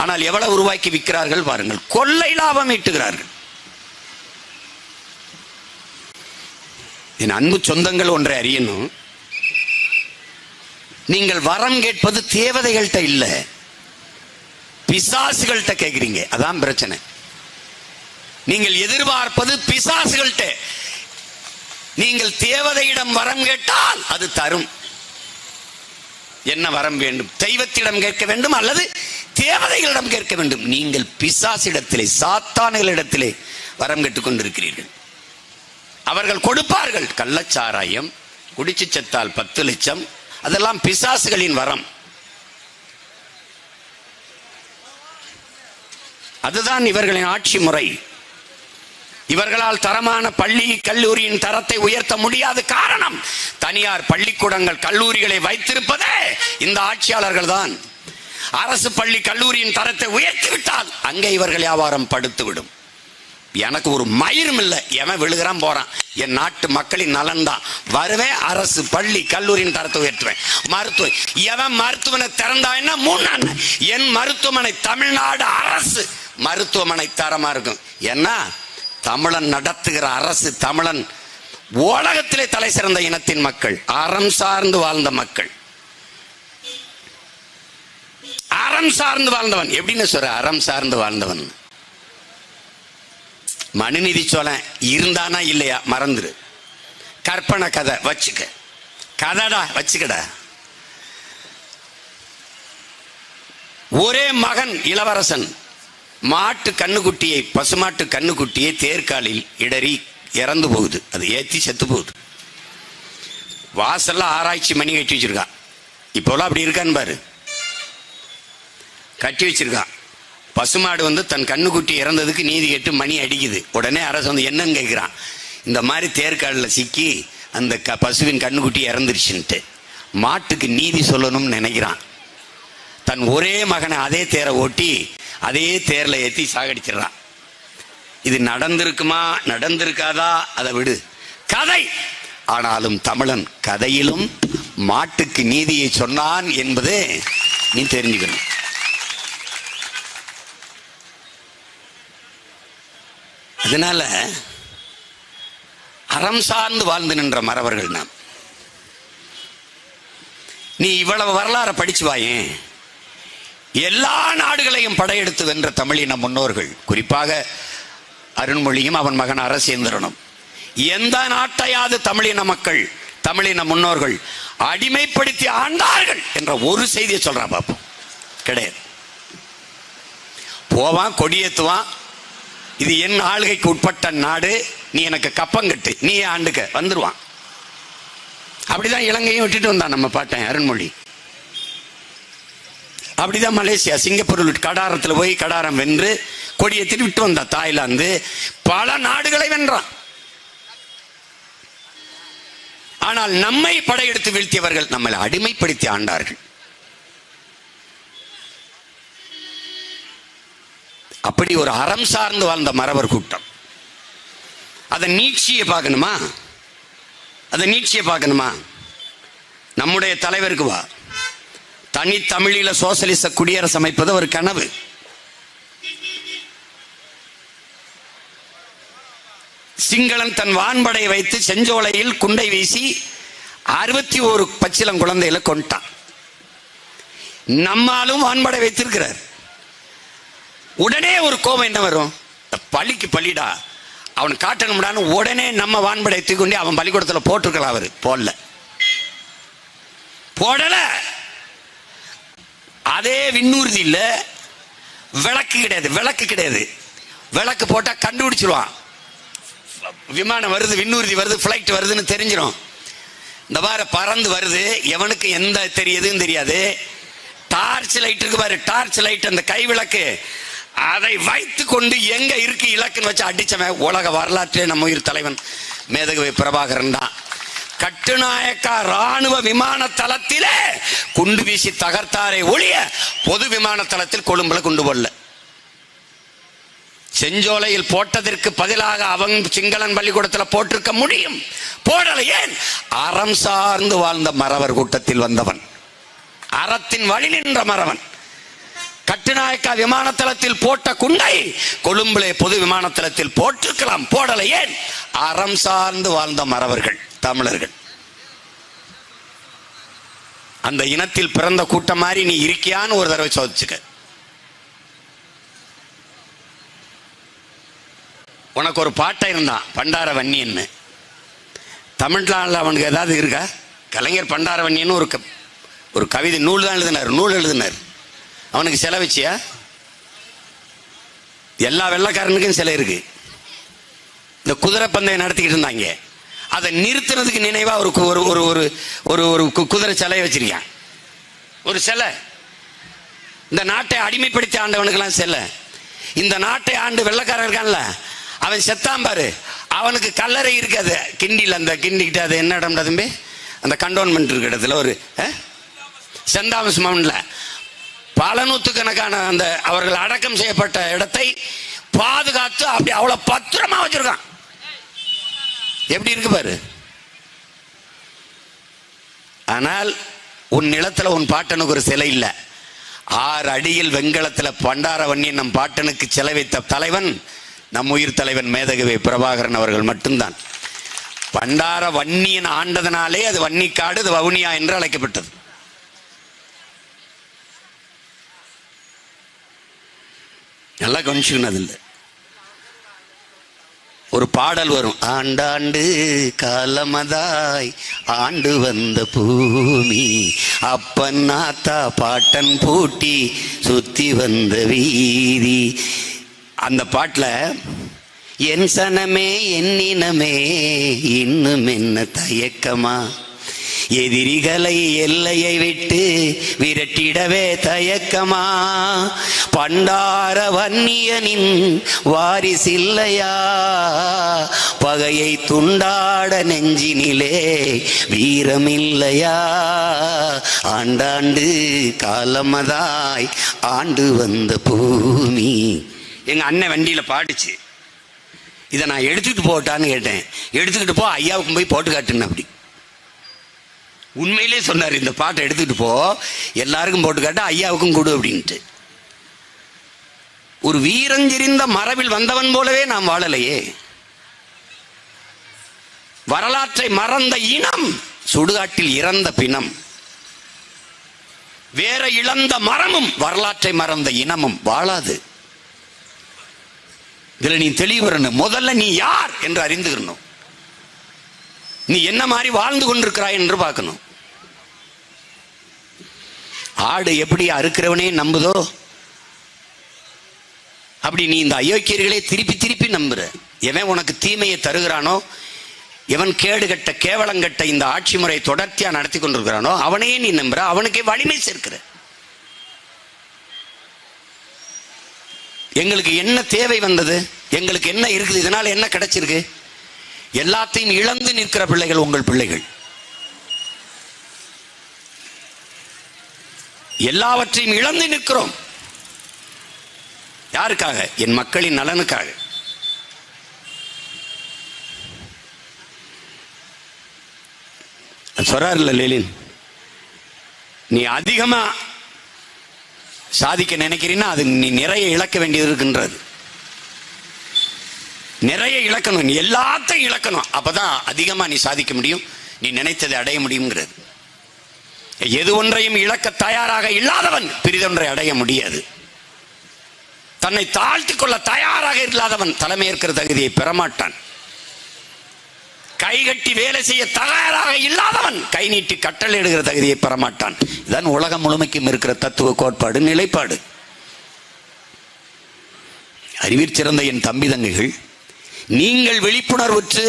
ஆனால் எவ்வளவு ரூபாய்க்கு விற்கிறார்கள் பாருங்கள். கொள்ளை லாபம் ஈட்டுகிறார்கள். என் அன்பு சொந்தங்கள் ஒன்றை அறியணும். நீங்கள் வரம் கேட்பது தேவதைகள்கிட்ட இல்ல, பிசாசுகள்கிட்ட கேட்கிறீங்க. அதான் பிரச்சனை. நீங்கள் எதிர்பார்ப்பது பிசாசுகள்கிட்ட. நீங்கள் தேவதையிடம் வரம் கேட்டால் அது தரும். என்ன வரம் வேண்டும்? தெய்வத்திடம் கேட்க வேண்டும் அல்லது தேவதைகளிடம் கேட்க வேண்டும். நீங்கள் பிசாசிடத்திலே, சாத்தான்களிடத்திலே வரம் கேட்டுக் கொண்டிருக்கிறீர்கள். அவர்கள் கொடுப்பார்கள். கள்ளச்சாராயம் குடிச்சு செத்தால் 10 லட்சம், அதெல்லாம் பிசாசுகளின் வரம். அதுதான் இவர்களின் ஆட்சி முறை. இவர்களால் தரமான பள்ளி கல்லூரியின் தரத்தை உயர்த்த முடியாத காரணம் தனியார் பள்ளிக்கூடங்கள் கல்லூரிகளை வைத்திருப்பதே இந்த ஆட்சியாளர்கள் தான். அரசு பள்ளி கல்லூரியின் தரத்தை உயர்த்திவிட்டால் அங்கே இவர்கள் வியாபாரம் படுத்துவிடும். எனக்கு ஒரு மயிரும் இல்லை, எவன் விழுகிறான் போறான். என் நாட்டு மக்களின் நலன் தான். வருவேன், அரசு பள்ளி கல்லூரியின் தரத்தை உயர்த்துவேன். மருத்துவம், எவன் மருத்துவமனை திறந்தான்னா 3 என் மருத்துவமனை தமிழ்நாடு அரசு மருத்துவமனை தரமா இருக்கும். ஏன்னா தமிழன் நடத்துகிற அரசு, தமிழன் உலகத்திலே தலை சிறந்த இனத்தின் மக்கள், அறம் சார்ந்து வாழ்ந்த மக்கள். அறம் சார்ந்து வாழ்ந்தவன் எப்படின்னு சொல்ற? அறம் சார்ந்து வாழ்ந்தவன். மனுநீதி சோழன் இருந்தானா இல்லையா மறந்துரு. கற்பனை கதை வச்சுக்க, கதைடா வச்சுக்கடா. ஒரே மகன் இளவரசன் மாட்டு கண்ணுக்குட்டியை, பசுமாட்டு கண்ணுக்குட்டியை தேர்காலில் இடறி இறந்து போகுது. அது ஏத்தி செத்து போகுது. வாசல்ல ஆராய்ச்சி மணி கட்டி வச்சிருக்கான். இப்போலாம் அப்படி இருக்கான்னு பாரு. கட்டி வச்சிருக்கான். பசுமாடு தன் கண்ணுக்குட்டி இறந்ததுக்கு நீதி கேட்டு மணி அடிக்குது. உடனே அரசு என்னன்னு கேட்கிறான். இந்த மாதிரி தேர்காலில் சிக்கி அந்த பசுவின் கண்ணுக்குட்டி இறந்துருச்சுன்ட்டு மாட்டுக்கு நீதி சொல்லணும்னு நினைக்கிறான். தன் ஒரே மகனை அதே தேரை ஓட்டி அதே தேர்ல ஏற்றி சாகடிச்சிடறான். இது நடந்திருக்குமா நடந்திருக்காதா அதை விடு, கதை. ஆனாலும் தமிழன் கதையிலும் மாட்டுக்கு நீதியை சொன்னான் என்பது நீ தெரிஞ்சுக்கணும். அதனால அறம் சார்ந்து வாழ்ந்து நின்ற மறவர்கள் நாம். நீ இவ்வளவு வரலாறு படிச்சு வாயேன். எல்லா நாடுகளையும் படையெடுத்து வென்ற தமிழின முன்னோர்கள், குறிப்பாக அருண்மொழியும் அவன் மகன் அரசேந்திரனும், எந்த நாட்டையாவது தமிழின மக்கள், தமிழின முன்னோர்கள் அடிமைப்படுத்தி ஆண்டார்கள் என்ற ஒரு செய்தியை சொல்றான் பாப்போம். கிடையாது. போவான், கொடியேத்துவான், இது என் ஆளுகைக்கு உட்பட்ட நாடு, நீ எனக்கு கப்பங்கட்டு, நீ ஆண்டுக்க வந்துருவான். அப்படிதான் இலங்கையும் விட்டுட்டு வந்தான் நம்ம பாட்டன் அருண்மொழி. அப்படிதான் மலேசியா, சிங்கப்பூர் கடாரத்தில் போய் கடாரம் வென்று கொடியேற்றிட்டு விட்டு வந்தான். தாய்லாந்து பல நாடுகளை வென்றான். ஆனால் நம்மை படையெடுத்து வீழ்த்தியவர்கள் நம்மளை அடிமைப்படுத்தி ஆண்டார்கள். அப்படி ஒரு அறம் சார்ந்து வாழ்ந்த மறவர் கூட்டம். அதை நீட்சியை பார்க்கணுமா? அதை நீட்சியை பார்க்கணுமா? நம்முடைய தலைவருக்கு வா, தனி தமிழில சோசலிச குடியரசு அமைப்பது ஒரு கனவு. சிங்களன் தன் வான்படை வைத்து செஞ்சோலையில் குண்டை வீசி 61 பச்சிலம் குழந்தைகளை கொண்டான். நம்மாலும் வான்படை வைத்திருக்கிறார். உடனே ஒரு கோபம் என்ன வரும்? பள்ளிக்கு பள்ளிடா, அவன் காட்டணும்டான்னு உடனே நம்ம வான்படை தூக்கி அவன் பள்ளிக்கூடத்தில் போட்டிருக்கலாம். அவரு போடல. அதே விண்ணூர்தி இல்ல, விளக்கு கிடையாது. விளக்கு போட்டா கண்டுபிடிச்சிருவான். விமானம் வருது, விண்ணூர்தி வருது, பிளைட் வருதுன்னு தெரிஞ்சிடும். இந்த வார பறந்து வருது, எவனுக்கு எந்த தெரியுதுன்னு தெரியாது. டார்ச் லைட் இருக்கு பாரு, டார்ச் லைட், அந்த கை விளக்கு, அதை வைத்து கொண்டு எங்க இருக்கு இலக்குன்னு வச்சு அடிச்சவன் உலக வரலாற்றிலே நம்ம உயிர் தலைவன் மேதகவி பிரபாகரன் தான். கட்டுநாயக்கா ராணுவ விமான தளத்திலே குண்டு வீசி தகர்த்தாரே ஒழிய பொது விமான தளத்தில் கொழும்புல குண்டு போடல. செஞ்சோலையில் போட்டதற்கு பதிலாக அவன் சிங்களன் பள்ளிக்கூடத்தில் போட்டிருக்க முடியும், போடல. ஏன்? அறம் சார்ந்து வாழ்ந்த மறவர் கூட்டத்தில் வந்தவன், அறத்தின் வழி நின்ற மறவன். கட்டுநாயக்கா விமான தளத்தில் போட்ட குண்டை கொழும்புலே பொது விமான தளத்தில் போட்டிருக்கலாம், போடல. ஏன்? அறம் சார்ந்து வாழ்ந்த மறவர்கள் தமிழர்கள். அந்த இனத்தில் பிறந்த கூட்டம் மாதிரி நீ இருக்கியான்னு ஒரு தடவை சோதிச்சுக்க. உனக்கு ஒரு பாட்டை இருந்தான் பண்டார வன்னியன்னு, தமிழ்நாட்டில் அவனுக்கு ஏதாவது இருக்கா? கலைஞர் பண்டார வன்னியன்னு ஒரு கவிதை நூல் தான் எழுதினார், நூல் எழுதினார். அவனுக்கு சிலை வச்சியா? எல்லா வெள்ளைக்காரனுக்கும் சிலை இருக்கு. இந்த குதிரை பந்தயம் நடத்திக்கிட்டு இருந்தாங்க, அதை நிறுத்தினதுக்கு நினைவா ஒரு ஒரு ஒரு ஒரு குதிரை சிலையை வச்சிருக்கான், ஒரு சிலை. இந்த நாட்டை அடிமைப்படுத்தி ஆண்டவனுக்கெல்லாம் சிலை. இந்த நாட்டை ஆண்டு வெள்ளைக்காரன் இருக்கான்ல, அவன் செத்தான் பாரு, அவனுக்கு கல்லறை இருக்காது கிண்டியில். அந்த கிண்டிக்கிட்ட அது என்ன இடம் தம்பி, அந்த கண்டோன்மெண்ட் இருக்க இடத்துல ஒரு சென்ட் தாமஸ் மவுண்ட்ல பல நூற்றுக்கணக்கான அந்த அவர்கள் அடக்கம் செய்யப்பட்ட இடத்தை பாதுகாத்து அப்படி அவ்வளவு பத்திரமா வச்சிருக்கான். எப்படி இருக்கு பாரு. ஆனால் உன் நிலத்துல உன் பாட்டனுக்கு ஒரு சிலை இல்லை. 6 அடியில் வெண்கலத்துல பண்டார வன்னியன் நம் பாட்டனுக்கு சிலை வைத்த தலைவன் நம் உயிர் தலைவன் மேதகவி பிரபாகரன் அவர்கள் மட்டும்தான். பண்டார வன்னியன் ஆண்டதனாலே அது வன்னிக்காடு, அது வவுனியா என்று அழைக்கப்பட்டது. நல்லா கவனிச்சுக்கணும். அதில் ஒரு பாடல் வரும், ஆண்டாண்டு காலமதாய் ஆண்டு வந்த பூமி, அப்பன் நாத்தா பாட்டன் பூட்டி சுத்தி வந்த வீதி. அந்த பாட்டில் என் சனமே எண்ணினமே இன்னும் என்ன தயக்கமா, எதிரிகளை எல்லையை விட்டு விரட்டிடவே தயக்கமா, பண்டார வன்னியனின் வாரிசில்லையா, பகையை துண்டாட நெஞ்சினிலே வீரமில்லையா, ஆண்டாண்டு காலமதாய் ஆண்டு வந்த பூமி. எங்க அண்ணன் வண்டியில பாடிச்சு, இதை நான் எடுத்துக்கிட்டு போட்டான்னு கேட்டேன். எடுத்துக்கிட்டு போ, ஐயாவுக்கும் போய் போட்டு காட்டுன்னு. அப்படி உண்மையிலே சொன்னார், இந்த பாட்டை எடுத்துக்கிட்டு போ, எல்லாருக்கும் போட்டு காட்ட, ஐயாவுக்கும் கொடு அப்படின்ட்டு. ஒரு வீரஞ்செறிந்த மரபில் வந்தவன் போலவே நாம் வாழலையே. வரலாற்றை மறந்த இனம் சுடுகாட்டில் இறந்த பிணம். வேற இழந்த மரமும் வரலாற்றை மறந்த இனமும் வாழாது. இதுல நீ தெளிவுறணும். முதல்ல நீ யார் என்று அறிந்துக்கணும். நீ என்ன மாதிரி வாழ்ந்து கொண்டிருக்கிறாய் என்று பார்க்கணும். ஆடு எப்படி அறுக்கிறவனே நம்புதோ அப்படி நீ இந்த அயோக்கியர்களே திருப்பி திருப்பி நம்புற. எவன் உனக்கு தீமையை தருகிறானோ, எவன் கேடுகட்ட கேவலங்கட்ட இந்த ஆட்சி முறை தொடர்ச்சியா நடத்தி கொண்டிருக்கிறானோ அவனையே நீ நம்புற, அவனுக்கே வலிமை சேர்க்கிற. எங்களுக்கு என்ன தேவை வந்தது, எங்களுக்கு என்ன இருக்குது, இதனால என்ன கிடைச்சிருக்கு? எல்லாத்தையும் இழந்து நிற்கிற பிள்ளைகள் உங்கள் பிள்ளைகள். எல்லாவற்றையும் இழந்து நிற்கிறோம். யாருக்காக? என் மக்களின் நலனுக்காக. சொல்றாருல்ல லெனின், நீ அதிகமா சாதிக்க நினைக்கிறீன்னா அது நீ நிறைய இழக்க வேண்டியது இருக்கின்றது. நிறைய இழக்கணும், நீ எல்லாத்தையும் இழக்கணும். அப்பதான் அதிகமா நீ சாதிக்க முடியும், நீ நினைத்ததை அடைய முடியுங்கிறது. எது ஒன்றையும் இழக்க தயாராக இல்லாதவன் பிரிதொன்றை அடைய முடியாது. தன்னை தாழ்த்திக் கொள்ள தயாராக இல்லாதவன் தலைமையேற்கிற தகுதியை பெறமாட்டான். கைகட்டி வேலை செய்ய தயாராக இல்லாதவன் கை நீட்டி கட்டளை இடுகிற தகுதியை பெறமாட்டான். இதுதான் உலகம் முழுமைக்கும் இருக்கிற தத்துவ கோட்பாடு, நிலைப்பாடு. அறிவிற் சிறந்த என் தம்பி தங்கைகள், நீங்கள் விழிப்புணர்வுற்று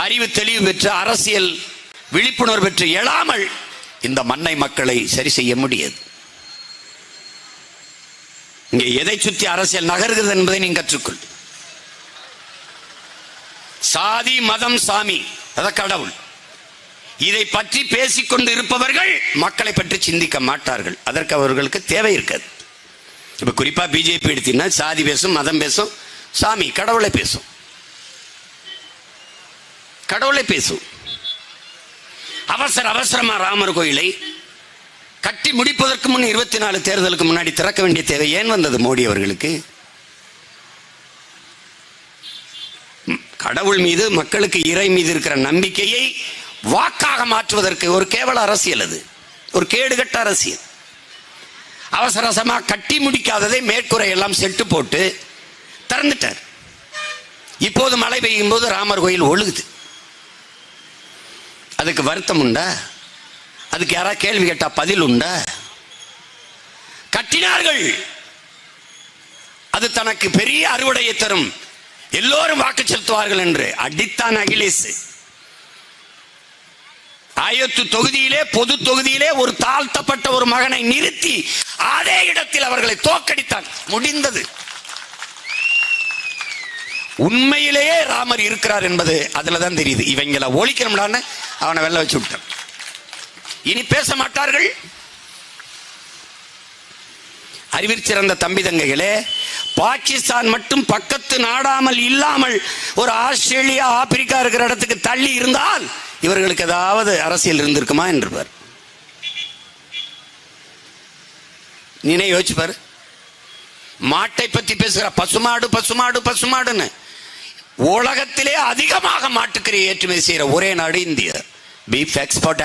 அறிவு தெளிவு பெற்று அரசியல் விழிப்புணர்வு பெற்று எழாமல் இந்த மண்ணை மக்களை சரி செய்ய முடியாது. இங்கே எதை சுற்றி அரசியல் நகர்கிறது என்பதை நீங்க கற்றுக்கொள். சாதி மதம் சாமி அத கடவுள் இதை பற்றி பேசிக்கொண்டு இருப்பவர்கள் மக்களை பற்றி சிந்திக்க மாட்டார்கள். அதற்கு அவர்களுக்கு தேவை இருக்காது. இப்ப குறிப்பா பிஜேபி எடுத்தீங்கன்னா சாதி பேசும், மதம் பேசும், சாமி கடவுளை பேசும், கடவுளை பேசும். அவசரமா ராமர் கோயிலை கட்டி முடிப்பதற்கு முன் 24 தேர்தலுக்கு முன்னாடி திறக்க வேண்டிய தேவை ஏன் வந்தது மோடி அவர்களுக்கு? கடவுள் மீது மக்களுக்கு இறை மீது இருக்கிற நம்பிக்கையை வாக்காக மாற்றுவதற்கு ஒரு கேவல அரசியல், அது ஒரு கேடுகட்ட அரசியல். அவசரமா கட்டி முடிக்காததை மேற்கூரை எல்லாம் செட்டு போட்டு திறந்துட்டார். இப்போது மழை பெய்யும் போது ராமர் கோயில் ஒழுகுது. அதுக்கு வருத்தம் உண்டா? அதுக்கு யாராவது கேள்வி கேட்டா பதில் உண்டா? கட்டினார்கள், அது தனக்கு பெரிய அறுவடையை தரும், எல்லோரும் வாக்கு செலுத்துவார்கள் என்று அடித்தான் அகிலேஷ். ஆயத்து தொகுதியிலே, பொது தொகுதியிலே ஒரு தாழ்த்தப்பட்ட ஒரு மகனை நிறுத்தி அதே இடத்தில் அவர்களை தோற்கடித்தான். முடிந்தது. உண்மையிலேயே ராமர் இருக்கிறார் என்பது அதுலதான் தெரியுது. இவங்களை ஒழிக்கணும்டான்னு அவனை வெள்ள வச்சு விட்டான். இனி பேச மாட்டார்கள். அறிவிற்சிறந்த தம்பி தங்கைகளே, பாகிஸ்தான் மட்டும் பக்கத்து நாடாமல் இல்லாமல் ஒரு ஆஸ்திரேலியா ஆப்பிரிக்கா இருக்கிற இடத்துக்கு தள்ளி இருந்தால் இவர்களுக்கு ஏதாவது அரசியல் இருந்திருக்குமா என்றுபார். நீனே யோசிச்சு பாரு. மாட்டை பற்றி பேசுகிற பசுமாடு பசுமாடு பசுமாடுன்னு உலகத்திலே அதிகமாக மாட்டுக்கறி ஏற்றுமதி செய்யற ஒரே நாடு India. Beef export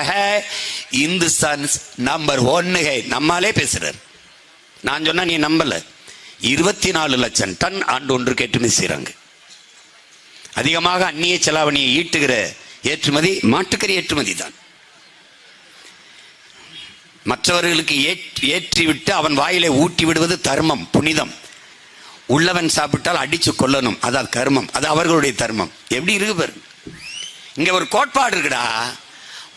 Hindustan number 1 நம்மாலே பேசுறாரு. நான் சொன்னா நீ நம்பல. 24 லட்சம் டன் ஆண்டு ஒன்றுக்கு ஏற்றுமதி செய்யறாங்க. அதிகமாக அந்நிய செலாவணியை ஈட்டுகிற ஏற்றுமதி மாட்டுக்கறி ஏற்றுமதி தான். மற்றவர்களுக்கு ஏற்றிவிட்டு அவன் வாயிலை ஊட்டி விடுவது தர்மம், புனிதம். உள்ளவன் சாப்பிட்டால் அடிச்சு கொல்லணும், அதான் கர்மம், அது அவர்களுடைய தர்மம். எப்படி இருக்கு பாரு. இங்க ஒரு கோட்பாடு இருக்குடா.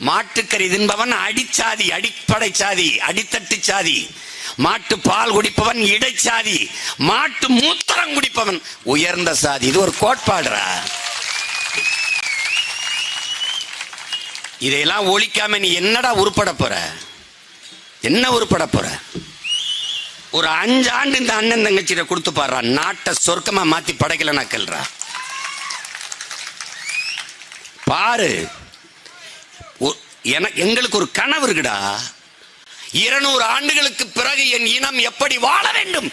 மாட்டுக்கறி தின்பவன் அடிச்சாதி, அடிப்படை சாதி, அடித்தட்டு சாதி. மாட்டு பால் குடிப்பவன் இடைச்சாதி, மாட்டு மூத்திரம் குடிப்பவன் உயர்ந்த சாதி. இது ஒரு கோட்பாடுடா. இதையெல்லாம் ஒழிக்காம நீ என்னடா உருப்பட போற? என்ன உருப்பட போற? ஒரு 5 ஆண்டு இந்த அண்ணன் தங்கச்சியில கொடுத்து பாடுறா, நாட்டை சொர்க்கமா மாத்தி படைக்கலனா கேள்றா பாரு. எங்களுக்கு ஒரு கனவு இருக்குடா. 200 ஆண்டுகளுக்கு பிறகு என் இனம் எப்படி வாழ வேண்டும்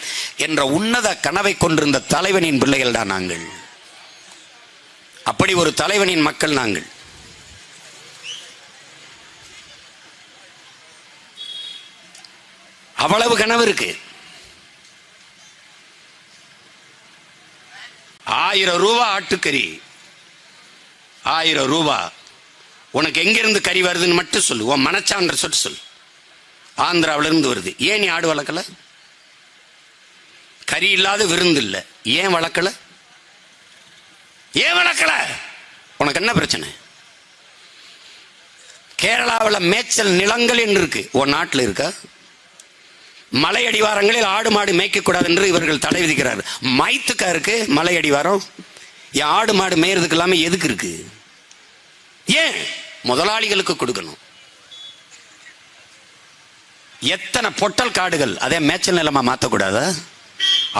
என்ற உன்னத கனவை கொண்டிருந்த தலைவனின் பிள்ளைகள் தான் நாங்கள். அப்படி ஒரு தலைவனின் மக்கள் நாங்கள். அவ்வளவு கனவு இருக்கு. 1000 ரூபாய் ஆட்டுக்கறி, 1000 ரூபாய். உனக்கு எங்கிருந்து கறி வருதுன்னு மட்டும் சொல்லு. உன் மனச்சான்ற சொட்டு சொல்லு. ஆந்திராவில இருந்து வருது. ஏன் நீ ஆடு வளர்க்கல? கறி இல்லாத விருந்து இல்லை. ஏன் வளர்க்கல? ஏன் வளர்க்கல? உனக்கு என்ன பிரச்சனை? கேரளாவில் மேய்ச்சல் நிலங்கள் என்று இருக்கு, உன் நாட்டில் இருக்கா? மலை அடிவாரங்களில் ஆடு மாடு மேய்க்க கூடாது என்று இவர்கள் தடை விதிக்கிறார். மைத்துக்கா இருக்கு மலை அடிவாரம்? என் ஆடு மாடு மேயறதுக்கு இல்லாம எதுக்கு இருக்கு? ஏன்? முதலாளிகளுக்கு கொடுக்கணும். எத்தனை பொட்டல் காடுகள், அதே மேய்ச்சல் நிலமா மாற்றக்கூடாதா?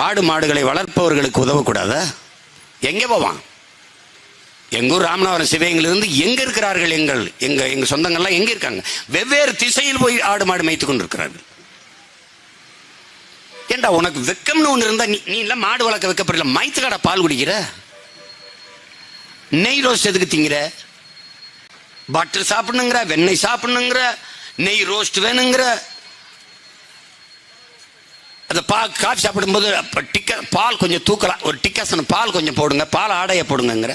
ஆடு மாடுகளை வளர்ப்பவர்களுக்கு உதவக்கூடாதா? எங்க போவான்? எங்க ஊர் ராமநாதபுரம் சிவகங்கையிலிருந்து எங்க இருக்கிறார்கள்? எங்க சொந்தங்கள்லாம் எங்க இருக்காங்க? வெவ்வேறு திசையில் போய் ஆடு மாடு மேய்த்து கொண்டிருக்கிறார்கள். ஏண்டா உனக்கு வெக்கம்னு ஒண்ணு இருந்தா நீ இல்ல மாடு வளர்க்க வைக்கப்படல, மைத்து கடை பால் குடிக்கிற? நெய் ரோஸ்ட் எதுக்கு திங்கிற? பட்டர் சாப்பிடணுங்கிற, வெண்ணெய் சாப்பிடணுங்கிற, நெய் ரோஸ்ட் வேணுங்கிற. அந்த காஃபி சாப்பிடும் போது பால் கொஞ்சம் தூக்கலாம், ஒரு டிக்காசன் பால் கொஞ்சம் போடுங்க, பால் ஆடைய போடுங்கிற.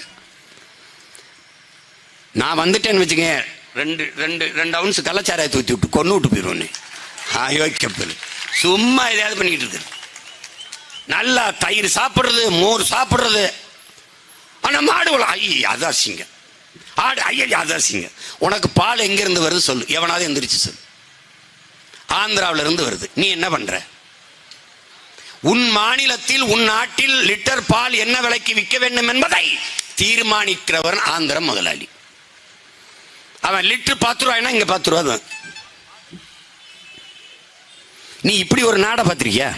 நான் வந்துட்டேன்னு வச்சுக்கேன், 2 அவுன்ஸ் கள்ளச்சாராய தூத்தி விட்டு கொண்டு விட்டு போயிடுவோன்னு. யோசிக்கப்பல் சும்மா எதையாவது பண்ணிக்கிட்டு இருக்கு. நல்லா தயிர் சாப்பிடுறது, மோர் சாப்பிடுறது. ஆனா மாடு அது அசிங்க, ஆடு ஐயா அது அசிங்க. உனக்கு பால் எங்க இருந்து வருது சொல்லு, எவனாவது எந்திரிச்சு சொல்லு. ஆந்திராவில இருந்து வருது. நீ என்ன பண்ற? உன் மாநிலத்தில் உன் நாட்டில் லிட்டர் பால் என்ன விலைக்கு விற்க வேண்டும் என்பதை தீர்மானிக்கிறவன் ஆந்திர முதலாளி. அவன் லிட்டர் 10 ரூபாய்னா இங்க 10 ரூபா தான். நீ இப்படி ஒரு நாடை பார்த்திருக்கியா?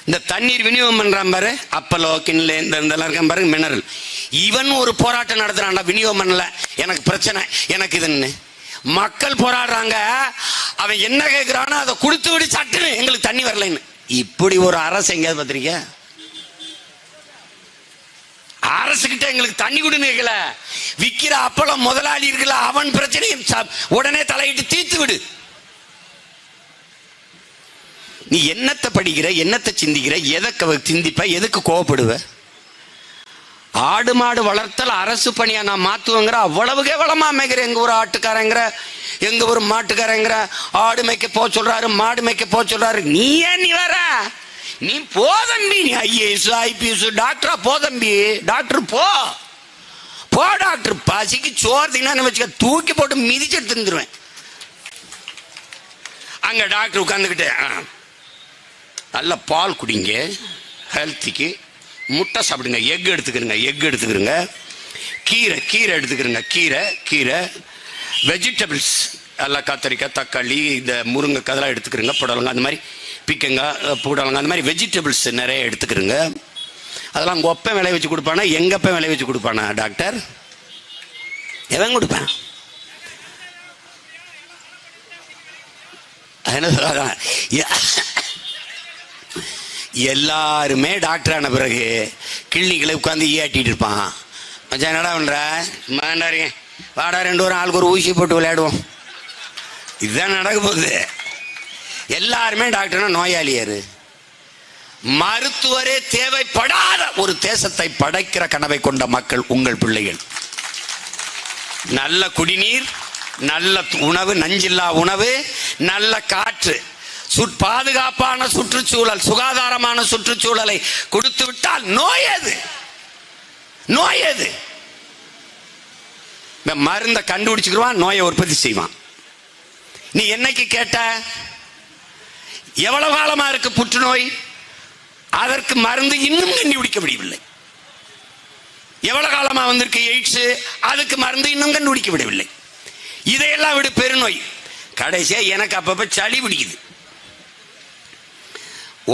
இந்த தண்ணீர் விநியோகம் பண்றான் பாரு, அப்பலோ கிண்ல இந்த பாருங்க மினரல், இவன் ஒரு போராட்டம் நடத்துறான்டா. விநியோகம் பண்ணல, எனக்கு பிரச்சனை, எனக்கு இதுன்னு மக்கள் போராடுறாங்க. அவன் என்ன கேட்கிறானோ அதை கொடுத்து விடு சட்டுன்னு, எங்களுக்கு தண்ணி வரலைன்னு. இப்படி ஒரு அரசு எங்கேயாவது பார்த்திருக்கியா? அரசுகிட்ட எங்களுக்கு தண்ணி கொடுன்னு கேட்கல, விற்கிற அப்பளம் முதலாளி இருக்கல, அவன் பிரச்சனையும் உடனே தலையிட்டு தீர்த்து விடு. நீ என்னத்தை படிக்கிற, என்னத்தை சிந்திக்கிற, எதை சிந்திப்ப, எதுக்கு கோவப்படுவ? ஆடு மாடு வளர்த்தல் அரசு பணியா நான் மாத்துவங்கிற அவ்வளவு கேவலமா அமைக்கிற. எங்க ஒரு ஆட்டுக்காரங்கிற, எங்க ஒரு மாட்டுக்காரங்கிற, ஆடு மேய்க்க போ சொல்றாரு, மாடு மேய்க்க போ சொல்றாரு. நீ ஏன் நீ வர? நீ போ தம்பி, நீ IAS IPS டாக்டரா போ தம்பி, டாக்டர் போ போ டாக்டர். பசிக்கு சோறு தின்னு வச்சுக்க, தூக்கி போட்டு மிதிச்சு எடுத்து தந்துருவேன். அங்க டாக்டர் உட்கார்ந்துக்கிட்டு, நல்ல பால் குடிங்க ஹெல்த்திக்கு, முட்டை சாப்பிடுங்க, எக் எடுத்துக்கிறங்க, கீரை எடுத்துக்கிறங்க, கீரை வெஜிடபிள்ஸ் எல்லாம் கத்திரிக்காய், தக்காளி, இந்த முருங்கைக்காய் அதெல்லாம் எடுத்துக்கிறங்க, புடலங்க, அந்த மாதிரி பிக்கங்காய், புடலங்க, அந்த மாதிரி வெஜிடபிள்ஸ் நிறைய எடுத்துக்கிறங்க. அதெல்லாம் உங்கள் ஒப்பம் விளைய வச்சு கொடுப்பானா, எங்கப்ப விளைய வச்சு கொடுப்பானா டாக்டர்? எவன் கொடுப்பேன்? எல்லாருமே டாக்டர் ஆன பிறகு கிளினிக்கில் உட்காந்து ஈயாட்டிட்டு இருப்பான். மச்சான் என்னடா பண்ற? மாண்டாருங்க வாடா, 2 வாரம் ஆளுக்கு ஒரு ஊசி போட்டு விளையாடுவோம். இதுதான் நடக்க போகுது. எல்லாருமே டாக்டர்னா நோயாளியாரு. மருத்துவரே தேவைப்படாத ஒரு தேசத்தை படைக்கிற கனவை கொண்ட மக்கள் உங்கள் பிள்ளைகள். நல்ல குடிநீர், நல்ல உணவு, நஞ்சில்லா உணவு, நல்ல காற்று, பாதுகாப்பான சுற்றுச்சூழல், சுகாதாரமான சுற்றுச்சூழலை கொடுத்து விட்டால் நோய் எது? மருந்தை கண்டுபிடிச்சுக்குவான், நோயை உற்பத்தி செய்வான். நீ என்னைக்கு கேட்ட? எவ்வளவு காலமா இருக்கு புற்றுநோய்? அதற்கு மருந்து இன்னும் கண்டுபிடிக்க முடியவில்லை. எவ்வளவு காலமா வந்திருக்கு எய்ட்ஸ்? அதுக்கு மருந்து இன்னும் கண்டுபிடிக்க விடவில்லை. இதையெல்லாம் விடு, பெருநோய். கடைசியா எனக்கு அப்பப்ப சளி பிடிக்குது.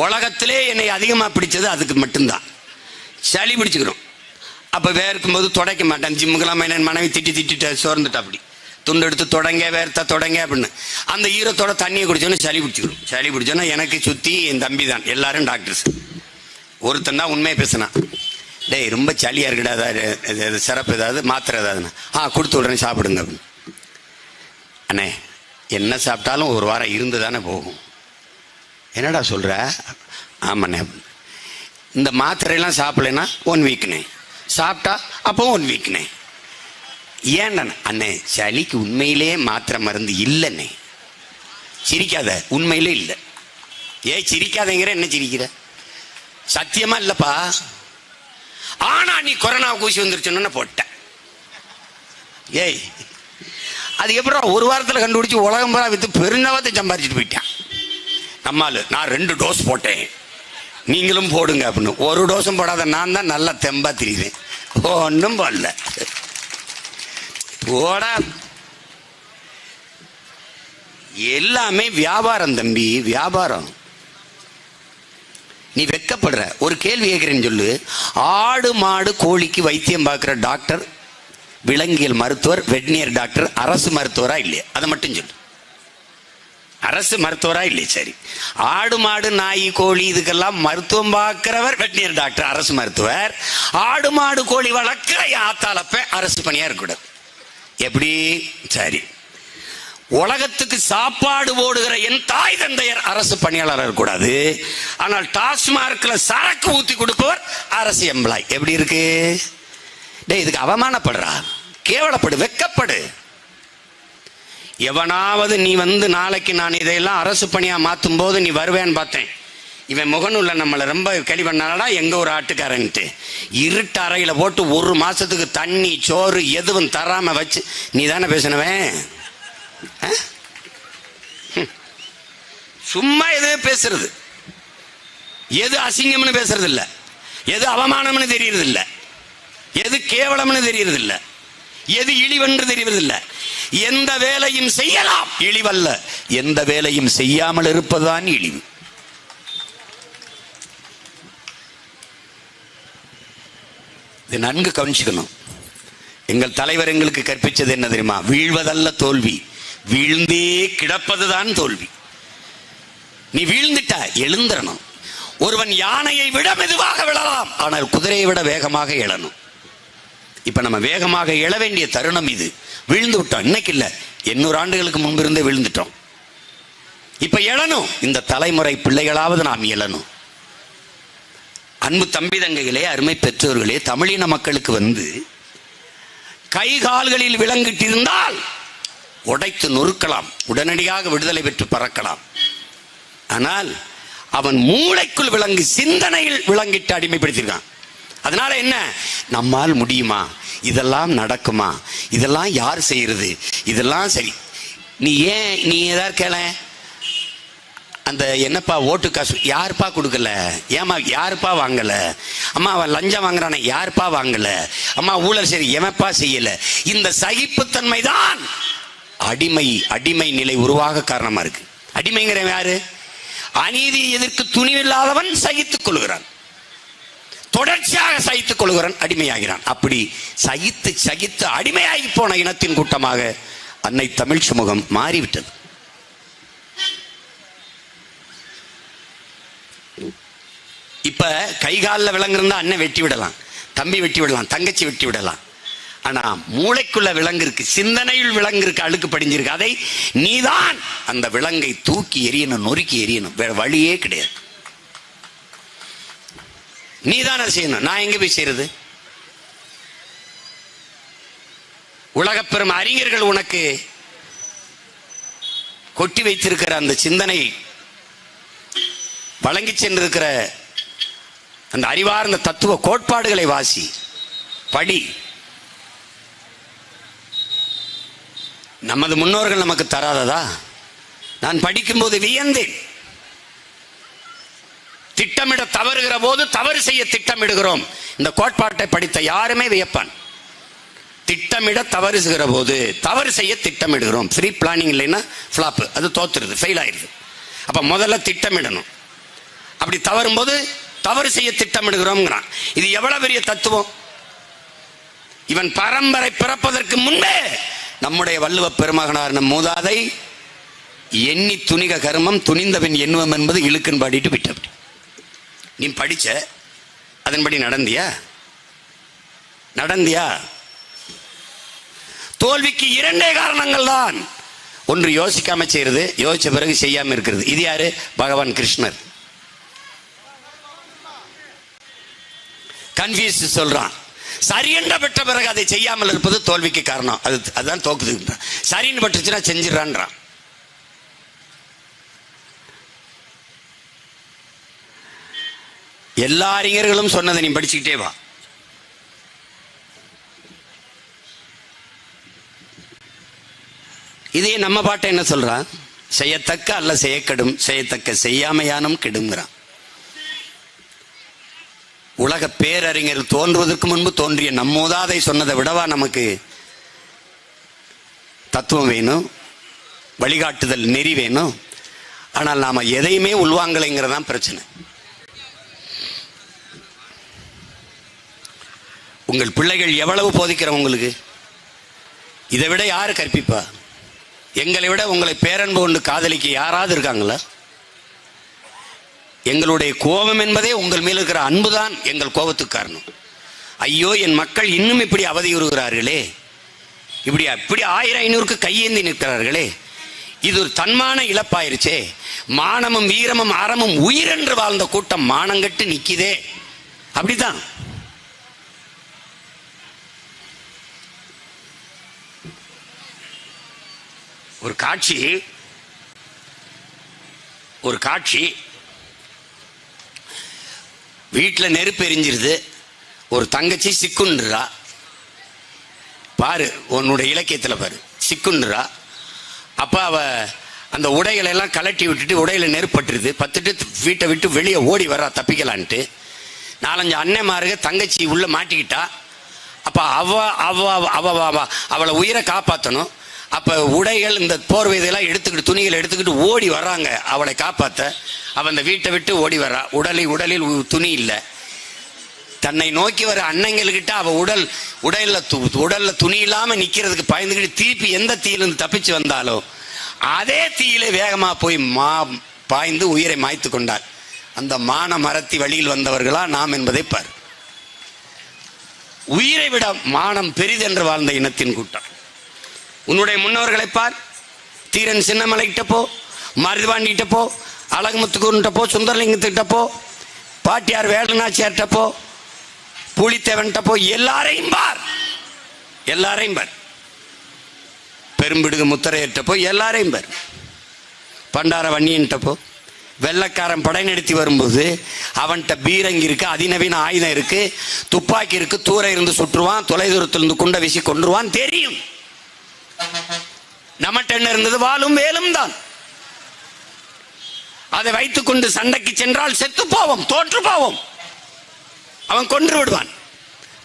உலகத்திலே என்னை அதிகமாக பிடிச்சது அதுக்கு மட்டும்தான். சளி பிடிச்சுக்கிறோம். அப்போ வேர்க்கும் போது துடைக்க மாட்டேன். ஜிம்முக்கெல்லாம் என் மனைவி திட்டிட்டு சோர்ந்துட்டா, அப்படி துண்டு எடுத்து தொடங்க, வேர்த்த தொடங்க அப்படின்னு. அந்த ஈரத்தோட தண்ணியை குடிச்சோன்னா சளி பிடிச்சிக்கிறோம். சளி பிடிச்சோன்னா எனக்கு சுற்றி என் தம்பி தான், எல்லாரும் டாக்டர்ஸ். ஒருத்தன் தான் உண்மையை பேசினான், டேய் ரொம்ப சளியாக இருக்குடா, ஏதாவது சிறப்பு ஏதாவது மாத்திரை ஏதாவதுண்ணா, கொடுத்து விட்றேன் சாப்பிடுங்க அப்படின்னு. அண்ணே என்ன சாப்பிட்டாலும் ஒரு வாரம் இருந்து தானே போகும். என்னடா சொல்ற? ஆமாண்ணே. இந்த மாத்திரையெல்லாம் சாப்பிடலைன்னா 1 வீக்னே, சாப்பிட்டா அப்போ 1 வீக்னே. ஏன்டா? அண்ணே சளிக்கு உண்மையிலே மாத்திரை மருந்து இல்லைண்ணே. சிரிக்காத, உண்மையிலே இல்லை. சிரிக்காதங்கிற, என்ன சிரிக்கிற? சத்தியமா இல்லப்பா. ஆனா நீ கொரோனா ஊசி வந்துருச்சுன்னு போட்ட. அது எப்பறம் ஒரு வாரத்தில் கண்டுபிடிச்சு உலகம் பூரா வித்து பெருந்தவத்தை சம்பாரிச்சுட்டு போயிட்டான். நம்மால் நான் 2 டோஸ் போட்டேன், நீங்களும் போடுங்க அப்படின்னு. 1 டோஸும் போடாத நான் தான் நல்லா தெம்பா திரிவேன். ஒன்றும் போடல. போடா, எல்லாமே வியாபாரம் தம்பி, வியாபாரம். நீ வெக்கப்படுற. ஒரு கேள்வி கேட்கிறேன்னு சொல்லு. ஆடு மாடு கோழிக்கு வைத்தியம் பார்க்குற டாக்டர், விலங்கியல் மருத்துவர், வெட்னியர் டாக்டர் அரசு மருத்துவரா இல்லையா? அதை மட்டும் சொல்லு. அரசு மருத்துவரா இல்லையா? சரி. ஆடு மாடு நாய் கோழி இதுக்கெல்லாம் மருத்துவம் பார்க்கிறவர் வெட்னியர் டாக்டர், அரசு மருத்துவர். ஆடு மாடு கோழி வளர்க்கிற ஆத்தாளப்ப அரசு பணியா இருக்கக்கூடாது. எப்படி? சரி. உலகத்துக்கு சாப்பாடு போடுகிற என் தாய் தந்தையர் அரசு பணியாளர் இருக்கக்கூடாது. ஆனால் டாஸ்மார்க்ல சரக்கு ஊத்தி கொடுப்பவர் அரசு எம்ப்ளாய். எப்படி இருக்கு? டே, இதுக்கு அவமானப்படுறா, கேவலப்படு, வெக்கப்படு. எவனாவது நீ நாளைக்கு நான் இதையெல்லாம் அரசு பணியா மாற்றும் போது நீ வருவேன்னு பார்த்தேன். இவன் முகநூல்ல நம்மளை ரொம்ப கேள்வி பண்ணாடா எங்க ஒரு ஆட்டுக்காரன்ட்டு. இருட்டு அறையில போட்டு 1 மாசத்துக்கு தண்ணி சோறு எதுவும் தராம வச்சு நீ தானே பேசினவன். சும்மா எதுவே பேசுறது, எது அசிங்கம்னு பேசுறது இல்ல, எது அவமானம்னு தெரியறது இல்ல, எது கேவலம்னு தெரியறது இல்ல, எது இழிவென்று தெரிவது இல்ல. எந்த வேலையும் செய்யலாம் இழிவல்ல, எந்த வேலையும் செய்யாமல் இருப்பதுதான் இழிவு. இது நன்கு கவனிச்சுக்கணும். எங்கள் தலைவர் எங்களுக்கு கற்பிச்சது என்ன தெரியுமா? வீழ்வதல்ல தோல்வி, வீழ்ந்தே கிடப்பதுதான் தோல்வி. நீ வீழ்ந்துட்ட எழுந்திரணும். ஒருவன் யானையை விட மெதுவாக விழலாம், ஆனால் குதிரையை விட வேகமாக எழணும். இப்ப நம்ம வேகமாக எழ வேண்டிய தருணம் இது. வீழ்ந்து விட்டோம், இன்னைக்கு இல்ல, 800 ஆண்டுகளுக்கு முன்பு இருந்தே விழுந்துட்டோம். இப்ப எழணும். இந்த தலைமுறை பிள்ளைகளாவது நாம் எழணும். அன்பு தம்பி தங்கைகளே, அருமை பெற்றோர்களே, தமிழின மக்களுக்கு கை கால்களில் விலங்கிட்டிருந்தால் உடைத்து நொறுக்கலாம், உடனடியாக விடுதலை பெற்று பறக்கலாம். ஆனால் அவன் மூளைக்குள் விலங்கு, சிந்தனையில் விலங்கிட்டு அடிமைப்படுத்தியிருக்கான். அதனால என்ன, நம்மால் முடியுமா, இதெல்லாம் நடக்குமா, இதெல்லாம் யார் செய்யறது, இதெல்லாம் சரி. நீ ஏதாவது கேள, அந்த என்னப்பா ஓட்டு காசு யாருப்பா கொடுக்கல, ஏமா யாருப்பா வாங்கல, அம்மா அவன் லஞ்சம் வாங்குறானே யாருப்பா வாங்கல, அம்மா ஊழல் சரி எவப்பா செய்யல. இந்த சகிப்புத்தன்மை தான் அடிமை நிலை உருவாக காரணமா இருக்கு. அடிமைங்கிற யாரு? அநீதி எதிர்க்கு துணிவில்லாதவன் சகித்துக் கொள்கிறான், தொடர்ச்சியாக சகித்துக் கொள்கிறான், அடிமையாகிறான். அப்படி சகித்து அடிமையாகி போன இனத்தின் கூட்டமாக அன்னை தமிழ் சமூகம் மாறிவிட்டது. இப்ப கைகாலில் விலங்கிருந்தா அண்ணன் வெட்டி விடலாம், தம்பி வெட்டி விடலாம், தங்கச்சி வெட்டி விடலாம். ஆனா மூளைக்குள்ள விலங்கு இருக்கு, சிந்தனையில் விலங்கு இருக்கு, அழுக்கு படிஞ்சிருக்கு. அதை நீதான் அந்த விலங்கை தூக்கி எறியணும், நொறுக்கி எறியணும், வேற வழியே கிடையாது. நீதான் அதை செய்யணும். நான் எங்க போய் செய்யறது? உலக பெரும் அறிஞர்கள் உனக்கு கொட்டி வைத்திருக்கிற அந்த சிந்தனை, வழங்கி சென்றிருக்கிற அந்த அறிவார்ந்த தத்துவ கோட்பாடுகளை வாசி, படி. நமது முன்னோர்கள் நமக்கு தராததா? நான் படிக்கும்போது வியந்தேன். திட்டமிட தவறுகிற போது தவறு செய்ய திட்டமிடுகிறோம். இந்த கோட்பாட்டை படித்த யாருமே வியப்பான். திட்டமிட தவறுகிற போது தவறு செய்ய திட்டமிடுகிறோம். ஃப்ரீ பிளானிங் இல்லைன்னா ஃபிளாப், அது தோத்துருது, ஃபெயில் ஆயிடுது. அப்ப முதல்ல திட்டமிடணும். அப்படி தவறும் போது தவறு செய்ய திட்டமிடுகிறோம்ங்கிறான். இது எவ்வளவு பெரிய தத்துவம்! இவன் பரம்பரை பிறப்பதற்கு முன்பே நம்முடைய வள்ளுவ பெருமகனார் நம் மூதாதை எண்ணி துணிக கர்மம் துணிந்தவன் எண்ணுவம் என்பது இழுக்குன்னு பாடிட்டு விட்டபடி. நீ படிச்ச, அதன்படி நடந்தியா? தோல்விக்கு 2 காரணங்கள் தான். ஒன்று யோசிக்காம செய்யறது, யோசிச்ச பிறகு செய்யாம இருக்கிறது. இது யாரு? பகவான் கிருஷ்ணர். கன்ஃபியூஸ் சொல்றான், சரி என்ற பெற்ற பிறகு அதை செய்யாமல் இருப்பது தோல்விக்கு காரணம், அதுதான் தோக்குது. சரின்னு பட்டுச்சுன்னா செஞ்சிடறான்றான். எல்லா அறிஞர்களும் சொன்னதை நீ படிச்சுக்கிட்டே வா. இதே நம்ம பாட்டை என்ன சொல்றான்? செய்யத்தக்க அல்ல செய்யக்கெடும், செய்யத்தக்க செய்யாமையானும் கெடுங்கிறான். உலக பேரறிஞர் தோன்றுவதற்கு முன்பு தோன்றிய நம்மோதாதை சொன்னதை விடவா நமக்கு தத்துவம் வேணும், வழிகாட்டுதல் நெறி வேணும். ஆனால் நாம எதையுமே உள்வாங்கலைங்கிறதான் பிரச்சனை. உங்கள் பிள்ளைகள் எவ்வளவு போதிக்கிறோம் உங்களுக்கு? இதை விட யாரு கற்பிப்பா? எங்களை விட உங்களை பேரன்பு கொண்டு காதலிக்க யாராவது இருக்காங்களா? எங்களுடைய கோபம் என்பதே உங்கள் மேல் இருக்கிற அன்புதான் எங்கள் கோபத்துக்கு காரணம். ஐயோ, என் மக்கள் இன்னும் இப்படி அவதியுறுகிறார்களே, இப்படி 1500க்கு கையேந்தி நிற்கிறார்களே, இது ஒரு தன்மான இழப்பாயிருச்சே. மானமும் வீரமும் அறமும் உயிரென்று வாழ்ந்த கூட்டம் மானங்கட்டு நிக்குதே. அப்படிதான். ஒரு காட்சி வீட்டில் நெருப்பு எரிஞ்சிருது, ஒரு தங்கச்சி சிக்குன்றா. பாரு உன்னுடைய இலக்கியத்தில் பாரு, சிக்குன்றா. அப்போ அவ அந்த உடைகளை எல்லாம் கலட்டி விட்டுட்டு உடையில நெருப்பட்டுருது, பத்துட்டு வீட்டை விட்டு வெளியே ஓடி வர்றா தப்பிக்கலான்ட்டு. 4-5 அண்ணன்மாருங்க தங்கச்சி உள்ள மாட்டிக்கிட்டா. அப்போ அவளை உயிரை காப்பாற்றணும். அப்போ உடைகள் இந்த போர்வை இதெல்லாம் எடுத்துக்கிட்டு துணிகளை எடுத்துக்கிட்டு ஓடி வர்றாங்க அவளை காப்பாற்ற. அவள் அந்த வீட்டை விட்டு ஓடி வர்றா. உடலில் துணி இல்லை. தன்னை நோக்கி வர அண்ணங்கள்கிட்ட அவள் உடல்ல துணி இல்லாமல் நிற்கிறதுக்கு பயந்துக்கிட்டு திருப்பி எந்த தீயிலிருந்து தப்பிச்சு வந்தாலோ அதே தீயிலே வேகமாக போய் பாய்ந்து உயிரை மாய்த்து கொண்டார். அந்த மான மரத்தி வழியில் வந்தவர்களா நாம் என்பதை பார். உயிரை விட மானம் பெரிதென்று வாழ்ந்த இனத்தின் கூட்டம். உன்னுடைய முன்னோர்களை பார். தீரன் சின்னமலைகிட்ட போ, மருதுபாண்டிகிட்ட போ, அழகுமுத்துக்குன்ட்ட போ, சுந்தரலிங்கத்துக்கிட்ட போ, பாட்டியார் வேலுநாச்சியார்கிட்ட போ, புலித்தேவன்கிட்ட போ, எல்லாரையும் பார். பெரும்பிடுகு முத்தரையர்கிட்ட போ, எல்லாரையும் பார். பண்டார வன்னியன்கிட்ட போ. வெள்ளக்காரன் படை நடத்தி வரும்போது அவன்கிட்ட பீரங்கி இருக்கு, அதிநவீன ஆயுதம் இருக்கு, துப்பாக்கி இருக்கு, தூர இருந்து சுற்றுவான், தொலை தூரத்திலிருந்து குண்டை வீசி கொண்டுருவான், தெரியும். நம்மகிட்ட என்ன இருந்தது? வாளும் வேலும் தான். அதை வைத்துக் கொண்டு சண்டைக்கு சென்றால் செத்து போவோம், தோற்று போவோம். அவன் கொன்று விடுவான்.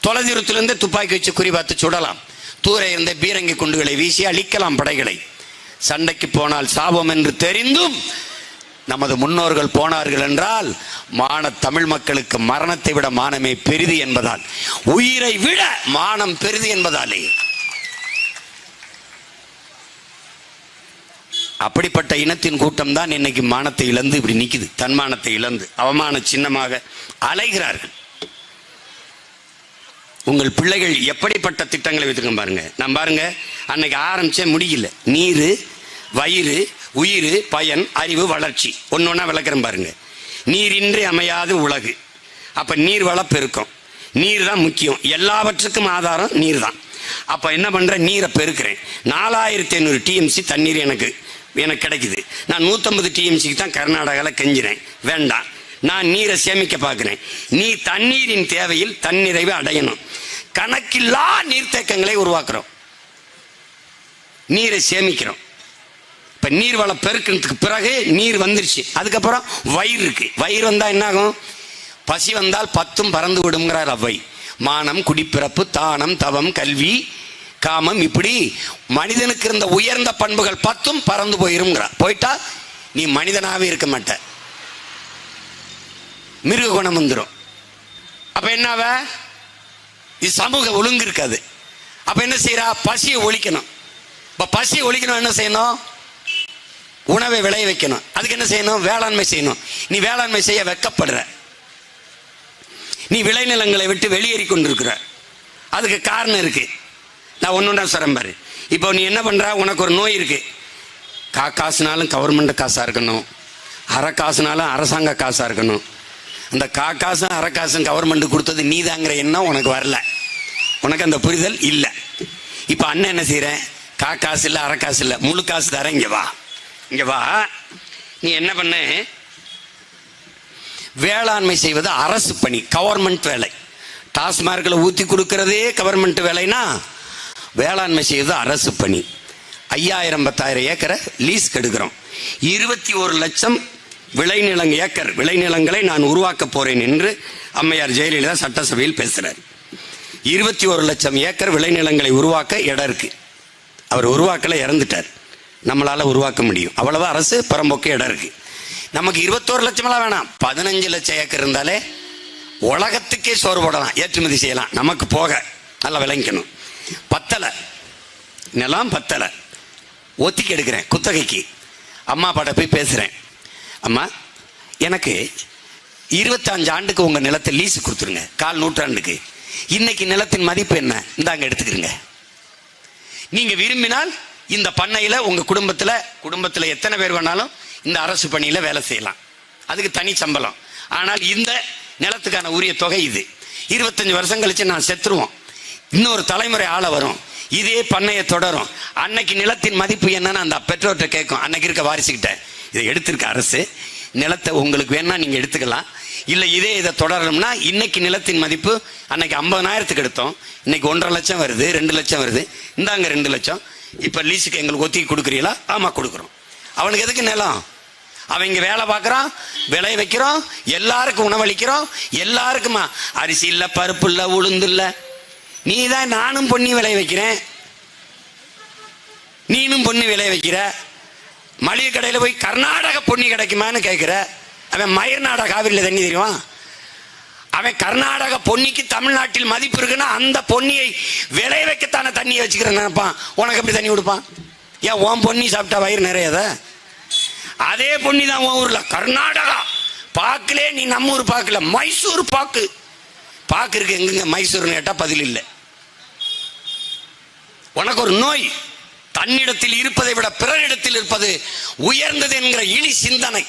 தொலை தூரத்திலிருந்து துப்பாக்கி வச்சு குறிபார்த்து சுடலாம், தூர இருந்த பீரங்கி குண்டுகளை வீசி அழிக்கலாம் படைகளை. சண்டைக்கு போனால் சாபம் என்று தெரிந்தும் நமது முன்னோர்கள் போனார்கள் என்றால் தமிழ் மக்களுக்கு மரணத்தை விட மானமே பெரிது என்பதால், உயிரை விட மானம் பெரிது என்பதாலே அப்படிப்பட்ட இனத்தின் கூட்டம் தான் இன்னைக்கு மானத்தை இழந்து இப்படி நிக்குது. தன்மானத்தை இழந்து அவமான சின்னமாக அலைகிறார்கள். உங்கள் பிள்ளைகள் எப்படிப்பட்ட திட்டங்களை வைத்துக்க பாருங்க. நான் பாருங்க, அன்னைக்கு ஆரம்பிச்சே முடியல. நீர், வயிறு, உயிர், பயன், அறிவு, வளர்ச்சி ஒன்னொன்னா விளக்குறேன் பாருங்க. நீரின்றி அமையாது உலகு. அப்ப நீர் வளப்பெருக்கம், நீர் தான் முக்கியம். எல்லாவற்றுக்கும் ஆதாரம் நீர் தான். அப்ப என்ன பண்ற, நீரை பெருக்கிறேன். 4500 டிஎம்சி தண்ணீர் எனக்கு கிடைக்குது. நான் 150 டிஎம்சிக்கு தான் கர்நாடகாவில் கெஞ்சிறேன். வேண்டாம், நான் நீரை சேமிக்க பார்க்கிறேன். நீ தண்ணீரின் தேவையில் தன்னிறைவு அடையணும். கணக்கில்லா நீர்த்தேக்கங்களை உருவாக்குறோம், நீரை சேமிக்கிறோம். இப்ப நீர்வள பெருக்கிறதுக்கு பிறகு நீர் வந்துருச்சு. அதுக்கப்புறம் வயிறு இருக்கு. வயிறு வந்தா என்ன ஆகும்? பசி வந்தால் 10ம் பறந்து விடுங்கிறார் அவ்வை. மானம், குடிப்பிறப்பு, தானம், தவம், கல்வி, காமம், இப்படி மனிதனுக்கு இருந்த உயர்ந்த பண்புகள் 10ம் பறந்து போயிருங்கிறார். போயிட்டா நீ மனிதனாவே இருக்க மாட்ட, மிருக குணம் வந்துடும். அப்ப என்னவ? இது சமூக ஒழுங்கு இருக்காது. அப்ப என்ன செய்யறா? பசியை ஒழிக்கணும். இப்ப பசியை ஒழிக்கணும் என்ன செய்யணும்? உணவை விளைய வைக்கணும். அதுக்கு என்ன செய்யணும்? வேளாண்மை செய்யணும். நீ வேளாண்மை செய்ய வெக்கப்படுற, நீ விளைநிலங்களை விட்டு வெளியேறி கொண்டிருக்கிற. அதுக்கு காரணம் இருக்கு. நான் ஒன்னொன்னா சொல்றேன் பாரு. இப்போ நீ என்ன பண்ற? உனக்கு ஒரு நோய் இருக்கு. காசுனாலும் கவர்மெண்ட் காசா இருக்கணும், அரை காசுனாலும் அரசாங்க காசா இருக்கணும். அந்த காசும் அரை காசும் கவர்மெண்ட் கொடுத்தது நீதாங்கிற எண்ணம் உனக்கு வரல, உனக்கு அந்த புரிதல் இல்லை. இப்போ அண்ணன் என்ன செய்யறேன்? காசு இல்லை, அரை காசு இல்லை, முழு காசு தரேன், இங்க வா. நீ என்ன பண்ண? வேளாண்மை செய்வது அரசு பணி, கவர்மெண்ட் வேலை. டாஸ்மார்க்கில் ஊற்றி கொடுக்கறதே கவர்மெண்ட் வேலைனா, வேளாண்மை செய்வது அரசு பணி. 5000-10,000 ஏக்கரை லீஸ் கெடுக்கிறோம். 21 லட்சம் ஏக்கர் விளைநிலங்களை நான் உருவாக்க போறேன் என்று அம்மையார் ஜெயலலிதா சட்டசபையில் பேசுறார். 21 லட்சம் ஏக்கர் விளைநிலங்களை உருவாக்க இடம் இருக்கு. அவர் உருவாக்கல, இறந்துட்டார். நம்மளால உருவாக்க முடியும், அவ்வளவு அரசு பரம்போக்கு இடம் இருக்கு. நமக்கு 21 லட்சமெல்லாம் வேணாம், 15 லட்சம் ஏக்கர் இருந்தாலே உலகத்துக்கே சோறு போடலாம், ஏற்றுமதி செய்யலாம். நமக்கு போக நல்லா விளங்கிக்கணும். பத்தலை, நிலம் பத்தலை, ஒத்திக்கு எடுக்கிறேன் குத்தகைக்கு. அம்மா அப்பாட்ட போய் பேசுறேன், அம்மா எனக்கு 25 ஆண்டுக்கு உங்க நிலத்தை லீஸு கொடுத்துருங்க, 1/4 நூற்றாண்டுக்கு. இன்னைக்கு நிலத்தின் மதிப்பு என்ன? இந்தாங்க எடுத்துக்கிறீங்க. நீங்க விரும்பினால் இந்த பண்ணையில உங்க குடும்பத்துல எத்தனை பேர் வேணாலும் இந்த அரசு பணியில வேலை செய்யலாம், அதுக்கு தனி சம்பளம். ஆனால் இந்த நிலத்துக்கான உரிய தொகை இது. 25 வருஷம் கழிச்சு நான் செத்துருவோம், இன்னொரு தலைமுறை ஆள வரும், இதே பண்ணையை தொடரும். அன்னைக்கு நிலத்தின் மதிப்பு என்னன்னு அந்த பெற்றோர்கிட்ட கேட்கும். அன்னைக்கு இருக்க வாரிசுகிட்ட, இதை எடுத்திருக்க அரசு, நிலத்தை உங்களுக்கு வேணா நீங்க எடுத்துக்கலாம், இல்லை இதே இதை தொடரணும்னா இன்னைக்கு நிலத்தின் மதிப்பு அன்னைக்கு 50,000க்கு எடுத்தோம், இன்னைக்கு 1.5 லட்சம் வருது, 2 லட்சம் வருது. இந்தாங்க 2 லட்சம், இப்போ லீஸுக்கு எங்களுக்கு ஒத்திக்கி கொடுக்குறீங்களா? ஆமாம் கொடுக்குறோம். அவனுக்கு எதுக்கு நிலம்? அவன் இங்கே வேலை பார்க்குறான், விளைய வைக்கிறோம், எல்லாருக்கும் உணவளிக்கிறோம், எல்லாருக்குமா அரிசி இல்லை, பருப்பு இல்லை, உளுந்து இல்லை. நீ தான் நானும் பொன்னி விளைய வைக்கிறேன், நீனும் பொன்னி விளைய வைக்கிற. மளிகை கடையில் போய் கர்நாடக பொன்னி கிடைக்குமான்னு கேட்குற. அவன் மயிர்நாடக காவிரியில் தண்ணி தெரியுமா? அவன் கர்நாடக பொன்னிக்கு தமிழ்நாட்டில் மதிப்பு இருக்குன்னா அந்த பொன்னியை விளைய வைக்கத்தான தண்ணியை வச்சுக்கிறேன் நினைப்பான். உனக்கு எப்படி தண்ணி கொடுப்பான்? ஏன் உன் பொன்னி சாப்பிட்டா வயிறு நிறையத? அதே பொன்னி தான் உன் ஊர்ல கர்நாடகா பாக்குலே, நீ நம்ம ஊர் பாக்கல, மைசூர் பாக்கு. பாக்கு இருக்கு எங்க? மைசூர்னு கேட்டா பதில் இல்லை. உனக்கு ஒரு நோய், தன்னிடத்தில் இருப்பதை விட பிறரிடத்தில் இருப்பது உயர்ந்தது என்கிற இழி சிந்தனை.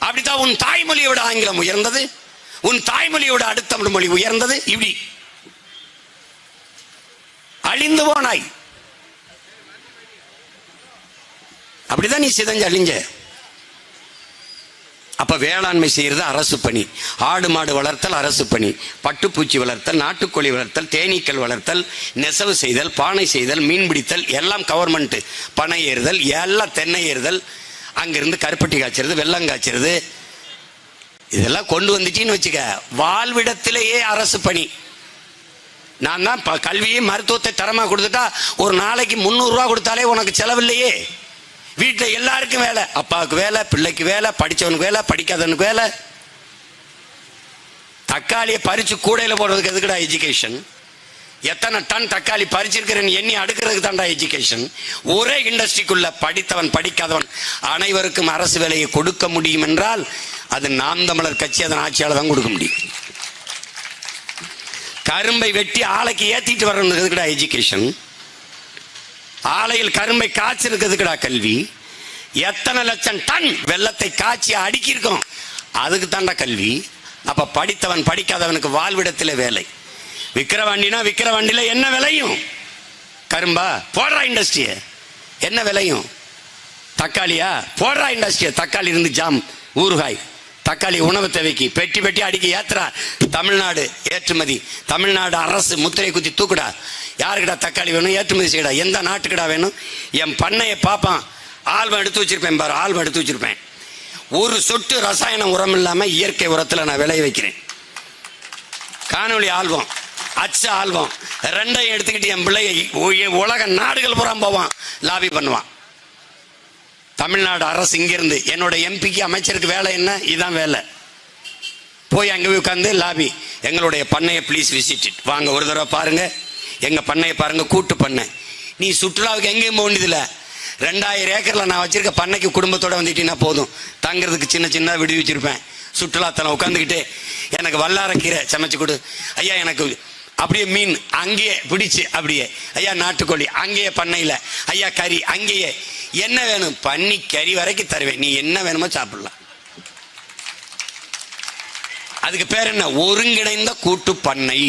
அப்படித்தான் உன் தாய்மொழியை விட ஆங்கிலம் உயர்ந்தது, உன் தாய்மொழியை விட அடுத்த மொழி உயர்ந்தது. இப்படி அழிந்து போனாய். அப்படிதான் நீ சிதைஞ்ச அழிஞ்ச. அப்ப வேளாண்மை செய்யறது அரசு பணி. ஆடு மாடு வளர்த்தல் அரசு பணி, பட்டுப்பூச்சி வளர்த்தல், நாட்டுக்கோழி வளர்த்தல், தேனீக்கள் வளர்த்தல், நெசவு செய்தல், பானை செய்தல், மீன் பிடித்தல் எல்லாம் கவர்மெண்ட். பனை ஏறுதல் எல்லாம், தென்னை ஏறுதல், அங்கிருந்து கருப்பட்டி காய்ச்சறது, வெள்ளம் காய்ச்சறது, இதெல்லாம் கொண்டு வந்துட்டீன்னு வச்சுக்க, வாழ்விடத்திலேயே அரசு பணி. நான் தான் கல்வியை மருத்துவத்தை தரமா கொடுத்துட்டா ஒரு நாளைக்கு 300 ரூபா கொடுத்தாலே உனக்கு செலவில்லையே. வீட்டில் எல்லாருக்கும் வேலை, அப்பாவுக்கு வேலை, பிள்ளைக்கு வேலை, படித்தவனுக்கு வேலை, படிக்காதவனுக்கு வேலை. தக்காளியை பறிச்சு கூடையில் போடுறதுக்கு எதுக்குடா எஜுகேஷன்? எத்தனை டன் தக்காளி பறிச்சிருக்கிறேன்னு எண்ணி அடுக்கிறதுக்கு தான்டா எஜுகேஷன். ஒரே இண்டஸ்ட்ரிக்குள்ள படித்தவன் படிக்காதவன் அனைவருக்கும் அரசு வேலையை கொடுக்க முடியும் என்றால் அது நாம் தமிழர் கட்சி அதன் ஆட்சியாளர் தான் கொடுக்க முடியும். கரும்பை வெட்டி ஆலைக்கு ஏத்திட்டு வர்றதுக்குடா எஜுகேஷன். ஆலையில் கரும்பை காய்ச்சிருக்கிறதுக்குடா கல்வி. எத்தனை லட்சம் டன் வெள்ளத்தை காய்ச்சி அடுக்கியிருக்கோம், அதுக்கு தாண்டா கல்வி. அப்ப படித்தவன் படிக்காதவனுக்கு வாழ்விடத்தில் வேலை. விக்கிரவாண்டினா விக்கிரவாண்டியில என்ன விலையும்? கரும்பா போடுறா இண்டஸ்ட்ரிய, என்ன விலையும்? தக்காளியா போடுறா இண்டஸ்ட்ரிய, தக்காளி இருந்து ஜாம், ஊறுகாய், தக்காளி உணவு தேவைக்கு பெட்டி பெட்டி அடிக்க ஏத்துறா. தமிழ்நாடு ஏற்றுமதி, தமிழ்நாடு அரசு முத்திரை குத்தி தூக்குடா. யாருக்குடா தக்காளி வேணும்? ஏற்றுமதி செய்யடா. எந்த நாட்டுக்குடா வேணும்? என் பண்ணையை பார்ப்பான், ஆல்பம் எடுத்து வச்சிருப்பேன் பாரு, ஆல்பம் எடுத்து வச்சிருப்பேன். ஒரு சொட்டு ரசாயன உரம் இல்லாம இயற்கை உரத்துல நான் விளைய வைக்கிறேன். காணொலி ஆல்பம், அச்ச ஆல்பம், ரெண்டையும் எடுத்துக்கிட்டு என் பிள்ளையை உலக நாடுகள் புறம் போவான், லாபி பண்ணுவான். தமிழ்நாடு அரசு இங்கிருந்து என்னோட எம்பிக்கு அமைச்சருக்கு வேலை என்ன? இதுதான் வேலை. போய் அங்கே போய் உட்காந்து லாபி, எங்களுடைய பண்ணையை ப்ளீஸ் விசிட், வாங்க ஒரு தடவை பாருங்க, எங்க பண்ணையை பாருங்க, கூட்டு பண்ணை. நீ சுற்றுலாவுக்கு எங்கேயும் போக வேண்டியதில்லை. 2000 ஏக்கர்ல நான் வச்சிருக்க பண்ணைக்கு குடும்பத்தோட வந்துட்டீங்கன்னா போதும். தங்குறதுக்கு சின்ன சின்ன விடுவி வச்சிருப்பேன். சுற்றுலாத்தலம் உட்காந்துக்கிட்டு எனக்கு வல்லாரக்கீரை சமைச்சு கொடு ஐயா, எனக்கு அப்படியே மீன் அங்கேயே பிடிச்சு, அப்படியே ஐயா நாட்டுக்கோழி அங்கேயே பண்ணையில், ஐயா கறி அங்கேயே, என்ன வேணும் பண்ணி கறி வரைக்கும் தருவேன், நீ என்ன வேணுமோ சாப்பிடலாம். அதுக்கு பேர் என்ன? ஒருங்கிணைந்த கூட்டு பண்ணை.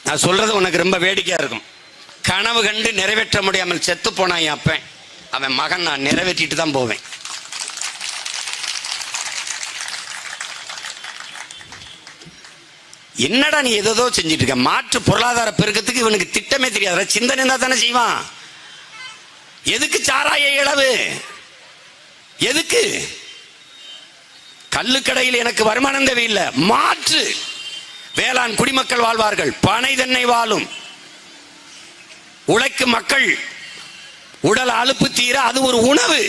நான் சொல்றது உனக்கு ரொம்ப வேடிக்கையா இருக்கும். கனவு கண்டு நிறைவேற்ற முடியாமல் செத்து போனான் என் அப்பன், அவன் மகன் நான் நிறைவேற்றிட்டு தான் போவேன். என்னடா நீ ஏதோ செஞ்சிட்டு இருக்க? மாற்று பொருளாதார பெருக்கத்துக்கு இவனுக்கு திட்டமே தெரியாத, சிந்தனை இருந்தா தானே செய்வான். எதுக்கு சாராய இளவு? எதுக்கு? கள்ளுக்கடையில் எனக்கு வருமானம் தேவையில்லை, மாற்று வேளாண் குடிமக்கள் வாழ்வார்கள், பனை தென்னை வாழும், உழைக்கும் மக்கள் உடல் அலுப்பு தீர அது ஒரு உணவு.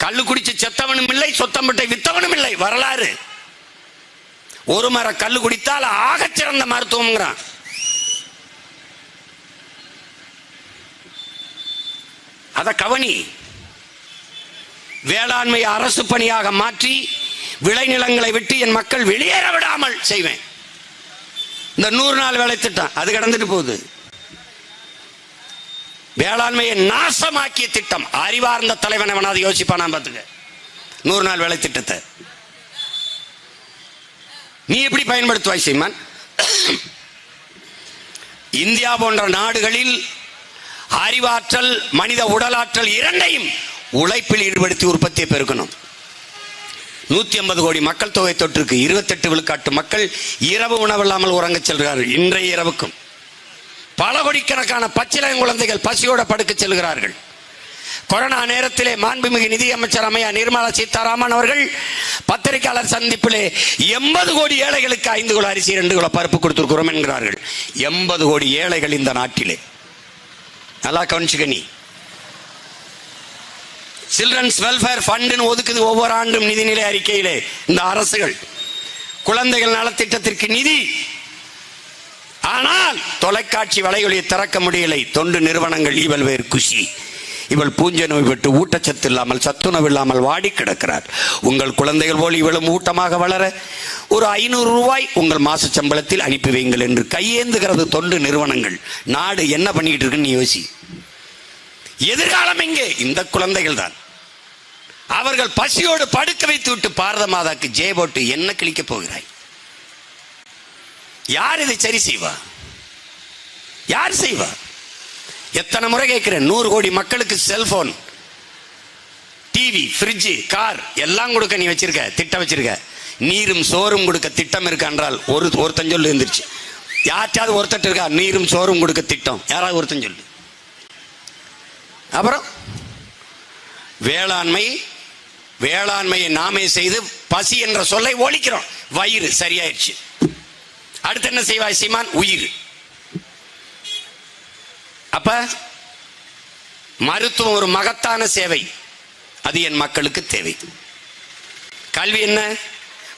கள்ளு குடிச்சு செத்தவனும் இல்லை, சொத்தம்பட்டை வித்தவனும் இல்லை. வரலாறு. ஒரு மர கல்லு குடித்தால் ஆகச் சிறந்த மருத்துவம். அத கவனி. வேளாண்மை அரசு பணியாக மாற்றி விளைநிலங்களை விட்டு என் மக்கள் வெளியேற விடாமல் செய்வேன். இந்த 100 நாள் வேலை திட்டம் அது கடந்துட்டு போகுது. வேளாண்மையை நாசமாக்கிய திட்டம். அறிவார்ந்த தலைவனை வேணாது யோசிப்பானா பார்த்துக்க. 100 நாள் வேலை திட்டத்தை நீ எப்படி பயன்படுத்துவாய் சீமான்? இந்தியா போன்ற நாடுகளில் அறிவாற்றல் மனித உடலாற்றல் இரண்டையும் உழைப்பில் ஈடுபடுத்தி உற்பத்தியை பெருக்கணும். 150 கோடி மக்கள் தொகை தொற்றுக்கு 28 விழுக்காட்டு மக்கள் இரவு உணவில்லாமல் உறங்க செல்கிறார்கள். இன்றைய இரவுக்கும் பல கோடிக்கணக்கான பச்சிளம் குழந்தைகள் பசியோட படுக்க செல்கிறார்கள். கொரோனா நேரத்திலே மாண்புமிகு நிதியமைச்சர் அம்மையா நிர்மலா சீதாராமன் அவர்கள் பத்திரிகையாளர் சந்திப்பிலே 80 கோடி ஏழைகளுக்கு 5 கிலோ அரிசி 2 கிலோ பருப்பு கொடுத்திருக்கிறோம் என்கிறார்கள். 80 கோடி ஏழைகள் இந்த நாட்டிலே. நல்லா கவனிச்சுக்கணி. சில்ட்ரன்ஸ் வெல்ஃபேர் ஃபண்ட் ஒதுக்குது ஒவ்வொரு ஆண்டும் நிதிநிலை அறிக்கையிலே இந்த அரசுகள். குழந்தைகள் நலத்திட்டத்திற்கு நிதி. ஆனால் தொலைக்காட்சி வலையொலியை திறக்க முடியலை. தொண்டு நிறுவனங்கள் இவள் வேறு குஷி, இவள் பூஞ்சை நோய் பெற்று ஊட்டச்சத்து இல்லாமல் சத்துணவு இல்லாமல் வாடி கிடக்கிறார். உங்கள் குழந்தைகள் போல் இவளும் ஊட்டமாக வளர ஒரு 500 ரூபாய் உங்கள் மாச சம்பளத்தில் அனுப்பி வைங்கள் என்று கையேந்துகிறது தொண்டு நிறுவனங்கள். நாடு என்ன பண்ணிக்கிட்டு இருக்குன்னு யோசி. எதிர்காலம் எங்கே? இந்த குழந்தைகள் தான். அவர்கள் பசியோடு படுக்க வைத்து விட்டு பாரத மாதாக்கு ஜெய போட்டு என்ன கிழிக்க போகிறாய்? யார் இதை சரி செய்வா? யார் செய்வா? எத்தனை முறை கேட்கிறேன். 100 கோடி மக்களுக்கு செல்போன், டிவி, ஃப்ரிட்ஜ், கார் எல்லாம் கொடுக்க நீ வச்சிருக்க, திட்டம் வச்சிருக்க. நீரும் சோறும் கொடுக்க திட்டம் இருக்கா என்றால் ஒருத்தன் சொல்லு இருந்துருச்சு. யார்ட்டாவது ஒருத்தட்டு இருக்கா நீரும் சோறும் கொடுக்க திட்டம்? யாராவது ஒருத்தன் சொல்லு. அப்புறம் வேளாண்மையை நாமே செய்து பசி என்ற சொல்லை ஒழிக்கிறோம். வயிறு சரியாயிடுச்சு. அடுத்து என்ன செய்வாய் சீமான்? உயிர். அப்ப மருத்துவம் ஒரு மகத்தான சேவை, அது என் மக்களுக்கு தேவை. கல்வி என்ன?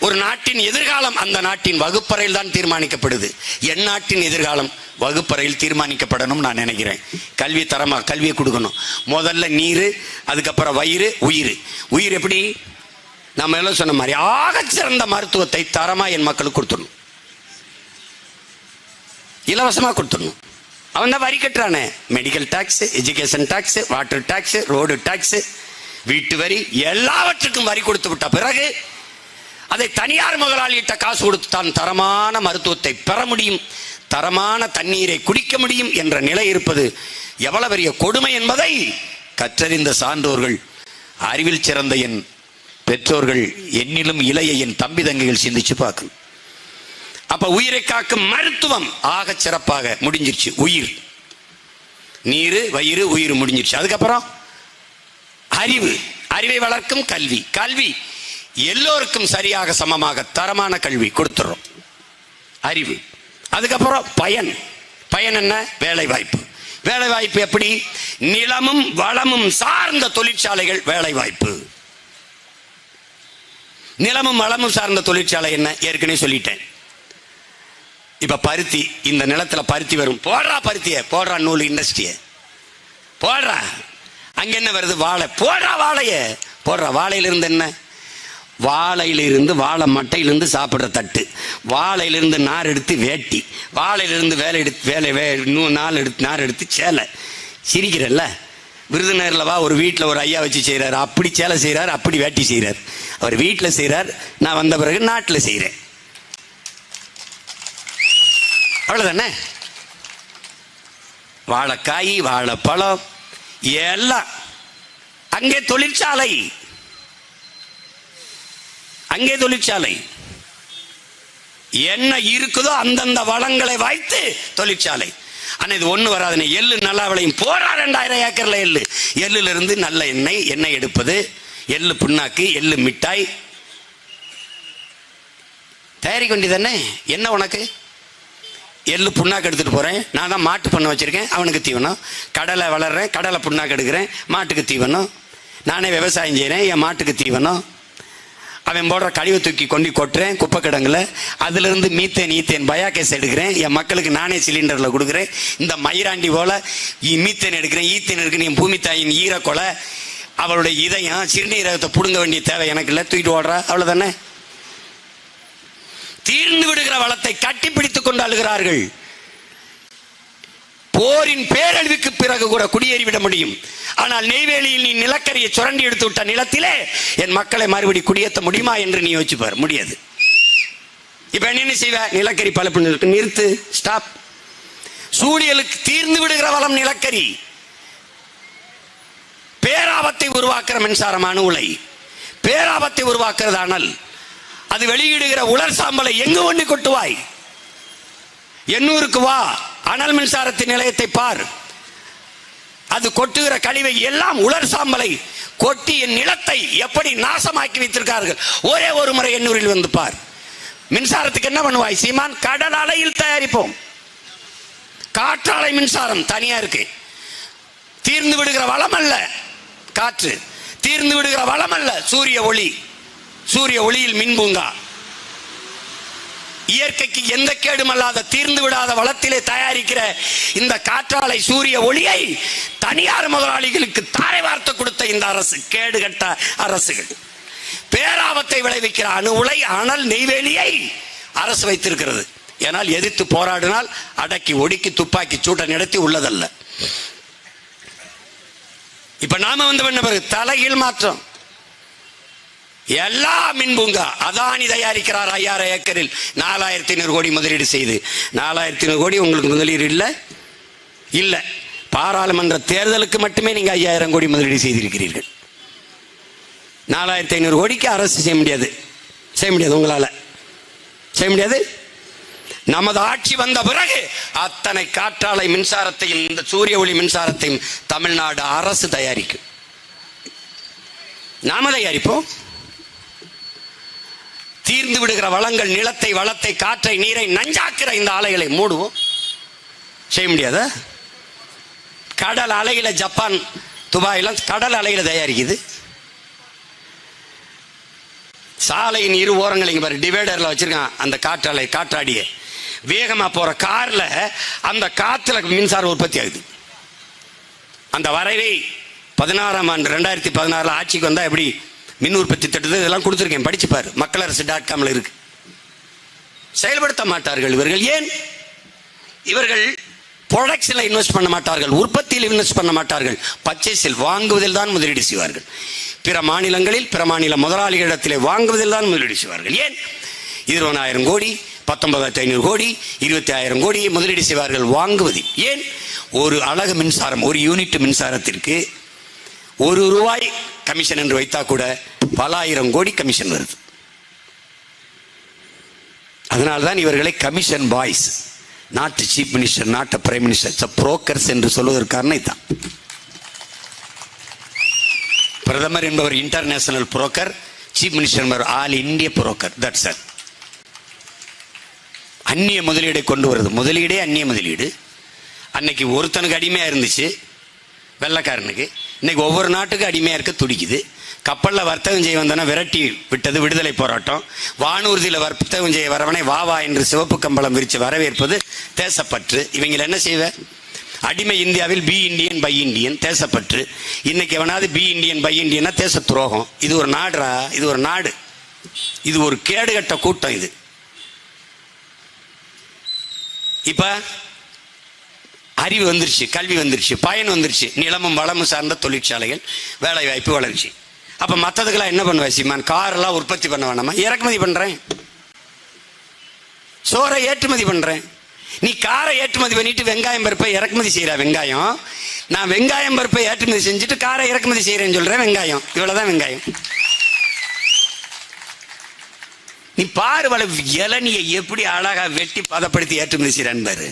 ஒரு நாட்டின் எதிர்காலம் அந்த நாட்டின் வகுப்பறையில் தான் தீர்மானிக்கப்படுது. என் நாட்டின் எதிர்காலம் வகுப்பறையில் தீர்மானிக்கப்படணும் நான் நினைக்கிறேன். கல்வி தரமா கல்வியை கொடுக்கணும். முதல்ல நீர், அதுக்கப்புறம் வயிறு, உயிர். உயிர் எப்படி? நம்ம எல்லாம் சொன்ன மாதிரி ஆகச்சிறந்த மருத்துவத்தை தரமா என் மக்களுக்கு கொடுத்துடணும். இலவசமா கொடுத்துடணும். அவன் தான் வரி கட்டுறானே. Medical tax, education tax, water tax, road tax, வீட்டு வரி, எல்லாவற்றுக்கும் வரி கொடுத்து விட்ட பிறகு அதை தனியார் முதலாளியிட்ட காசு கொடுத்து தான் தரமான மருத்துவத்தை பெற முடியும், தரமான தண்ணீரை குடிக்க முடியும் என்ற நிலை இருப்பது எவ்வளவு பெரிய கொடுமை என்பதை கற்றறிந்த சான்றோர்கள், அறிவில் சிறந்த என் பெற்றோர்கள், என்னிலும் இளைய என் தம்பி தங்கைகள் சிந்திச்சு பார்க்கணும். அப்ப உயிரை காக்கும் மருத்துவம் ஆக சிறப்பாக முடிஞ்சிருச்சு. உயிர், நீர், வயிறு, உயிர் முடிஞ்சிருச்சு. அதுக்கப்புறம் அறிவு, அறிவை வளர்க்கும் கல்வி. கல்வி எல்லோருக்கும் சரியாக சமமாக தரமான கல்வி கொடுத்துறோம். அறிவு. அதுக்கப்புறம் பயன். பயன் என்ன? வேலை வாய்ப்பு. வேலை வாய்ப்பு எப்படி? நிலமும் வளமும் சார்ந்த தொழிற்சாலைகள் வேலை வாய்ப்பு. நிலமும் வளமும் சார்ந்த தொழிற்சாலை என்ன? ஏற்கனவே சொல்லிட்டேன். இப்ப பருத்தி, இந்த நிலத்துல பருத்தி வரும். போடுறா பருத்திய, போடுறா நூல் இண்டஸ்ட்ரிய, போடுறா. அங்க என்ன வருது? வாழை. போடுறா வாழைய, போடுறா. வாழையிலிருந்து என்ன? வாழையிலிருந்து, வாழை மட்டையிலிருந்து சாப்பிட்ற தட்டு, வாழையிலிருந்து நார் எடுத்து வேட்டி, வாழையிலிருந்து நார் எடுத்து சேலை. சிரிக்கிறல்ல? விருதுநகர்ல வா, ஒரு வீட்டில் ஒரு ஐயா வச்சு செய்கிறார். அப்படி சேலை செய்கிறார், அப்படி வேட்டி செய்கிறார். அவர் வீட்டில் செய்கிறார், நான் வந்த பிறகு நாட்டில் செய்கிறேன். அவ்வளவுதானே? வாழைக்காய், வாழைப்பழம் எல்லாம் அங்கே தொழிற்சாலை. அங்கே தொழிற்சாலை. என்ன இருக்குதோ அந்தந்த வளங்களை வைத்து தொழிற்சாலை. ஆனா இது ஒண்ணு வராதுன்னு. எள்ளு நல்லா விளையும். போறா 2000 ஏக்கர்ல எள்ளு. எள்ளுல இருந்து நல்ல எண்ணெய் எடுப்பது, எள்ளு புண்ணாக்கு, எள்ளு மிட்டாய் தயாரிக்க வேண்டியதானே. என்ன உனக்கு? எள்ளு புண்ணாக்கு எடுத்துட்டு போறேன். நான் தான் மாட்டு பண்ண வச்சிருக்கேன், அவனுக்கு தீவனம். கடலை வளர்றேன், கடலை புண்ணாக்கு எடுக்கிறேன், மாட்டுக்கு தீவனம். நானே விவசாயம் செய்கிறேன், என் மாட்டுக்கு தீவனம். அவன் போடுற கழிவை தூக்கி கொண்டு கொட்டுறேன் குப்பை கிடங்குல. அதுல இருந்து மீத்தேன் பயோகேஸ் எடுக்கிறேன், என் மக்களுக்கு நானே சிலிண்டர்ல கொடுக்குறேன். இந்த மயிராண்டி போல மீத்தேன் எடுக்கிறேன், ஈத்தேன் எடுக்கிறேன். என் பூமி தாயின் ஈரக்கொலை, அவளுடைய இதயம், சிறுநீரகத்தை புடுங்க வேண்டிய தேவை எனக்கு இல்லை, தூக்கிட்டு ஓடுறா. அவ்வளவுதானே? தீர்ந்து விடுகிற வளத்தை கட்டிப்பிடித்துக் கொண்டு அழுகிறார்கள். போரின் பேரழிவுக்கு பிறகு கூட குடியேறிவிட முடியும். ஆனால் நெய்வேலியில் நீ நிலக்கரியை சுரண்டி எடுத்து விட்ட நிலத்திலே என் மக்களை மறுபடி குடியேற்ற முடியுமா என்று நீ யோசிப்பார். முடியாது. இப்ப என்ன செய்வ? நிலக்கரி பழுப்பு நிறுத்து, ஸ்டாப். சூழியலுக்கு தீர்ந்து விடுகிற வளம் நிலக்கரி. பேராபத்தை உருவாக்குற மின்சாரமான உலை, பேராபத்தை உருவாக்குறது அனல். அது வெளியிடுகிற உலர் சாம்பலை எங்கு ஒண்ணி கொட்டுவாய்? எண்ணூருக்கு வா, அனல் மின்சாரத்தின் நிலையத்தை பார். அது கொட்டுகிற கழிவை எல்லாம் உலர் சாம்பலை கொட்டி என் நிலத்தை எப்படி நாசமாக்கி வைத்திருக்கார்கள். ஒரே ஒரு முறை எண்ணூரில் வந்து பார். மின்சாரத்துக்கு என்ன பண்ணுவாய் சீமான்? கடல் அலையில் தயாரிப்போம். காற்றாலை மின்சாரம் தனியா இருக்கு. தீர்ந்து விடுகிற வளம் அல்ல காற்று, தீர்ந்து விடுகிற வளம் அல்ல சூரிய ஒளி. சூரிய ஒளியில் மின் பூங்கா. இயற்கைக்கு எந்த கேடுமல்லாத தீர்ந்து விடாத வளத்திலே தயாரிக்கிற இந்த காற்றாலை சூரிய ஒளியை தனியார் முதலாளிகளுக்கு தாரை வார்த்து கொடுத்த இந்த அரசு, கேடுகட்ட அரசுகள், பேராபத்தை விளைவிக்கிற அணு உலை அனல் நெய்வேலியை அரசு வைத்திருக்கிறது. ஏனால் எதிர்த்து போராடினால் அடக்கி ஒடுக்கி துப்பாக்கி சூட்டை நடத்தி உள்ளதல்ல. இப்ப நாம வந்து பண்ண பிறகு தலைகீழ் மாற்றம். எல்லா மின்பூங்கா அதானி தயாரிக்கிறார் 5000 ஏக்கரில் 4500 கோடி முதலீடு செய்து. 4500 கோடி உங்களுக்கு முதலீடு இல்ல இல்ல, பாராளுமன்ற தேர்தலுக்கு மட்டுமே நீங்க 5000 கோடி முதலீடு செய்திருக்கிறீர்கள். 4500 கோடிக்கு அரசு செய்ய முடியாது, உங்களால செய்ய முடியாது. நமது ஆட்சி வந்த பிறகு அத்தனை காற்றாலை மின்சாரத்தையும் இந்த சூரிய ஒளி மின்சாரத்தையும் தமிழ்நாடு அரசு தயாரிக்கும். நாம தயாரிப்போம். தீர்ந்து விடுகிற வளங்கள், நிலத்தை, வளத்தை, காற்றை, நீரை நஞ்சாக்குற இந்த ஆலைகளை மூடுவோம். செய்ய முடியாத? கடல் அலையில ஜப்பான், துபாயில கடல் அலையில தயாரிக்குது. சாலையின் இரு ஓரங்கள் பாரு, டிவைடர்ல வச்சிருக்கான் அந்த காற்றாலை, காற்றாடிய வேகமா போற கார்ல அந்த காத்துல மின்சாரம் உற்பத்தி ஆகுது. அந்த வரைவை 16ஆம் ஆண்டு 2016 ஆட்சிக்கு வந்தா எப்படி மின் உற்பத்தி திட்டத்தை இதெல்லாம் கொடுத்துருக்கேன், படிச்சுப்பாரு. மக்களரசு.com இருக்கு. செயல்படுத்த மாட்டார்கள் இவர்கள். ஏன்? இவர்கள் ப்ரொடக்ஷன்ல இன்வெஸ்ட் பண்ண மாட்டார்கள், உற்பத்தியில் இன்வெஸ்ட் பண்ண மாட்டார்கள், பர்ச்சேஸில் வாங்குவதில் தான் முதலீடு செய்வார்கள். பிற மாநிலங்களில் பிற மாநில முதலாளிகளிடத்திலே வாங்குவதில் தான் முதலீடு செய்வார்கள். ஏன்? 20,000 கோடி, 19,500 கோடி, 20,000 கோடி முதலீடு செய்வார்கள் வாங்குவதில். ஏன்? ஒரு அலகு மின்சாரம், ஒரு யூனிட் மின்சாரத்திற்கு ₹1 கமிஷன் என்று வைத்தா கூட பல ஆயிரம் கோடி கமிஷன் வருது. அதனால்தான் இவர்களை commission boys, not chief minister, not prime minister, brokers என்று சொல்வதற்கான இதுதான். பிரதமர் என்பவர் இன்டர்நேஷனல் புரோக்கர், சீஃப் மினிஸ்டர் என்பவர் ஆல் இந்திய புரோக்கர். That's it. அந்நிய முதலீடை கொண்டு வருது. முதலீடே அந்நிய முதலீடு. அன்னைக்கு ஒருத்தனுக்கு அடிமையா இருந்துச்சு வெள்ளக்காரனுக்கு, இன்னைக்கு ஒவ்வொரு நாட்டுக்கு அடிமையா இருக்க துடிக்குது. கப்பல்ல வர்த்தகம் செய்ய வந்தன விரட்டி விட்டது விடுதலை போராட்டம். வானூர்தியில வர்த்தகம் செய்ய வரவனை வா வா என்று சிவப்பு கம்பளம் விரிச்சு வரவேற்பது தேசப்பற்று. இவங்க என்ன செய்வ? அடிமை இந்தியாவில் பி இண்டியன் பை இண்டியன் தேசப்பற்று. இன்னைக்கு எவனாவது பி இண்டியன் பை இண்டியன்னா தேச துரோகம். இது ஒரு நாடுரா, இது ஒரு நாடு, இது ஒரு கேடுகட்ட கூட்டம். இது இப்ப அறிவு வந்துருச்சு, கல்வி வந்துருச்சு, பயன் வந்துருச்சு, நிலமும் வளமும் சார்ந்த தொழிற்சாலைகள், வேலை வாய்ப்பு வளர்ச்சி. அப்ப மற்றதுக்கெல்லாம் என்ன பண்ணுவேன் சீமான்? கார் எல்லாம் உற்பத்தி பண்ண வேணாமா? இறக்குமதி பண்றேன். சோறை ஏற்றுமதி பண்றேன். நீ காரை ஏற்றுமதி பண்ணிட்டு வெங்காயம் பருப்பை இறக்குமதி செய்யற. வெங்காயம், நான் வெங்காயம் பருப்பை ஏற்றுமதி செஞ்சுட்டு காரை இறக்குமதி செய்யறேன்னு சொல்றேன். வெங்காயம், இவ்வளவுதான் வெங்காயம். நீ பாரு வள இளநியை எப்படி அழகா வெட்டி பதப்படுத்தி ஏற்றுமதி செய்யறான்னு பாரு.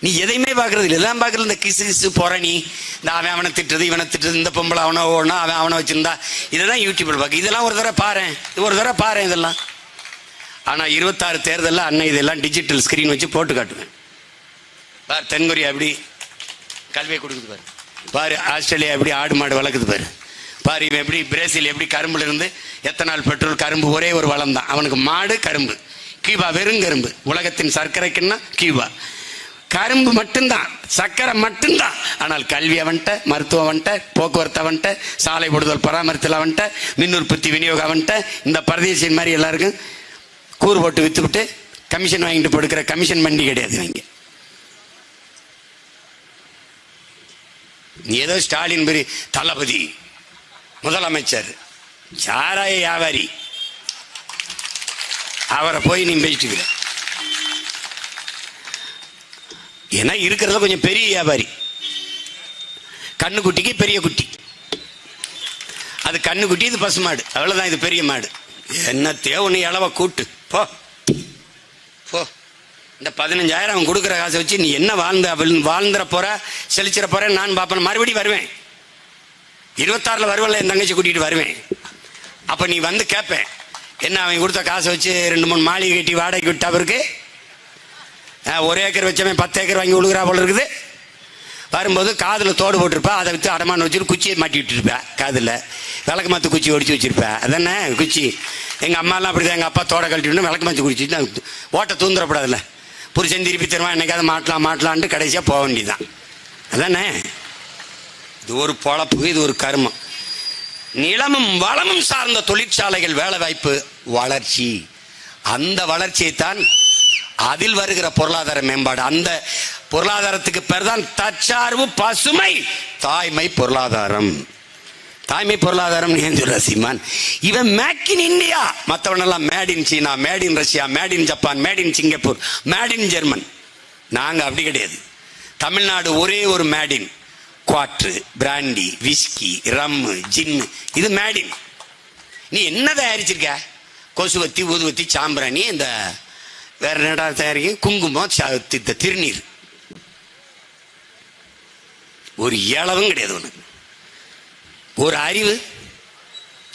நீ எதையுமே பாக்குறது இல்லை, எல்லாம் பாக்குறது இந்த கிசு கிசு பொறணி, இந்த அவன் அவனை திட்டுறது, இவனை திட்டுறது, இந்த பொம்பளை அவனை ஓடனா அவன் அவனை வச்சிருந்தா, இதெல்லாம் யூடியூப்ல பாக்கு. இதெல்லாம் ஒரு தடவை பாரு, இதெல்லாம். ஆனா 26 தேர்தலில் அன்னை இதெல்லாம் டிஜிட்டல் ஸ்கிரீன் வச்சு போட்டு காட்டுவேன். பாரு தென்கொரியா எப்படி கல்வியை கொடுக்குது பாரு. பாரு ஆஸ்திரேலியா எப்படி ஆடு மாடு வளர்க்குது பாரு. பாரு இவன் எப்படி பிரேசில் எப்படி கரும்புல இருந்து எத்தனால் பெட்ரோல், கரும்பு ஒரே ஒரு வளம் தான் அவனுக்கு, மாடு கரும்பு. கியூபா வெறும் கரும்பு, உலகத்தின் சர்க்கரைக்குன்னா கியூபா. கரும்பு மட்டும்தான், சர்க்கரை மட்டும்தான். ஆனால் கல்வி அவன்ட்ட, மருத்துவம் அவன்ட்ட, போக்குவரத்து அவன்ட்ட, சாலை போடுதல் பராமரித்தல் அவன்ட்ட, மின் உற்பத்தி விநியோகம் அவன்ட்ட. இந்த பரதேசின் மாதிரி எல்லாருக்கும் கூறு போட்டு வித்து விட்டு கமிஷன் வாங்கிட்டு போடுக்கிற கமிஷன் மண்டி கிடையாது இவங்க. ஏதோ ஸ்டாலின் பெரிய தளபதி முதலமைச்சர் சாராய வியாபாரி, அவரை போய் நீ பேசிட்டு ஏன்னா இருக்கிறத கொஞ்சம் பெரிய வியாபாரி, கண்ணுக்குட்டிக்கு பெரிய குட்டி. அது கண்ணுக்குட்டி, இது பசு மாடு, அவ்வளவுதான். இது பெரிய மாடு. என்ன தேவனி அளவை கூட்டு போ போ. இந்த 15,000 அவன் கொடுக்குற காசை வச்சு நீ என்ன வாழ்ந்துற போற, செழிச்சிட போற, நான் பார்ப்பேன். மறுபடியும் வருவேன், 26 வருவல என் தங்கச்சி கூட்டிட்டு வருவேன். அப்ப நீ வந்து கேட்பேன், என்ன அவன் கொடுத்த காசை வச்சு 2-3 மாளிகை கட்டி வாடகைக்கு விட்டா அவருக்கு 1 ஏக்கர் வச்சவன் 10 ஏக்கர் வாங்கி விழுகிறா போல இருக்குது. வரும்போது காதில் தோடு போட்டிருப்பா, அதை வச்சு அடமான வச்சுட்டு குச்சியை மாட்டி விட்டுருப்பேன். காதில் விளக்கு மாற்று குச்சி ஒடிச்சு வச்சிருப்பேன். அதானே குச்சி. எங்கள் அம்மாலாம் அப்படிதான், எங்கள் அப்பா தோடை கழட்டி விட்டு விளக்கு மாற்றி குடிச்சிட்டு ஓட்டை தூந்துடப்படாதுல்ல. புருஷன் திருப்பி தருவான், என்னைக்காவது மாட்டலான்ட்டு கடைசியாக போக வேண்டியதுதான். அதானே. இது ஒரு பொழப்பு, இது ஒரு கர்மம். நிலமும் வளமும் சார்ந்த தொழிற்சாலைகள், வேலை வாய்ப்பு, வளர்ச்சி. அந்த வளர்ச்சியைத்தான், அதில் வருகிற பொருளாதார மேம்பாடு, அந்த பொருளாதாரத்துக்கு பேர் தான் தற்சார்பு, பசுமை, தாய்மை பொருளாதாரம். தாய்மை பொருளாதாரம் சீமான். இவன் மேக் இன் இந்தியா, மற்றவனெல்லாம் made in China, made in Russia, made in Japan, made in Singapore, made in German. நாங்கள் அப்படி கிடையாது. தமிழ்நாடு ஒரே ஒரு made in. Quarter, brandy, whisky, rum, gin, இது மேட் இன். நீ என்ன தயாரிச்சிருக்க? கொசுவத்தி, ஊதுவத்தி, சாம்பிராணி, இந்த வேற என்னடா தயாரிக்க, குங்குமம், திருநீர். ஒரு இளவும் கிடையாது உனக்கு. ஒரு அறிவு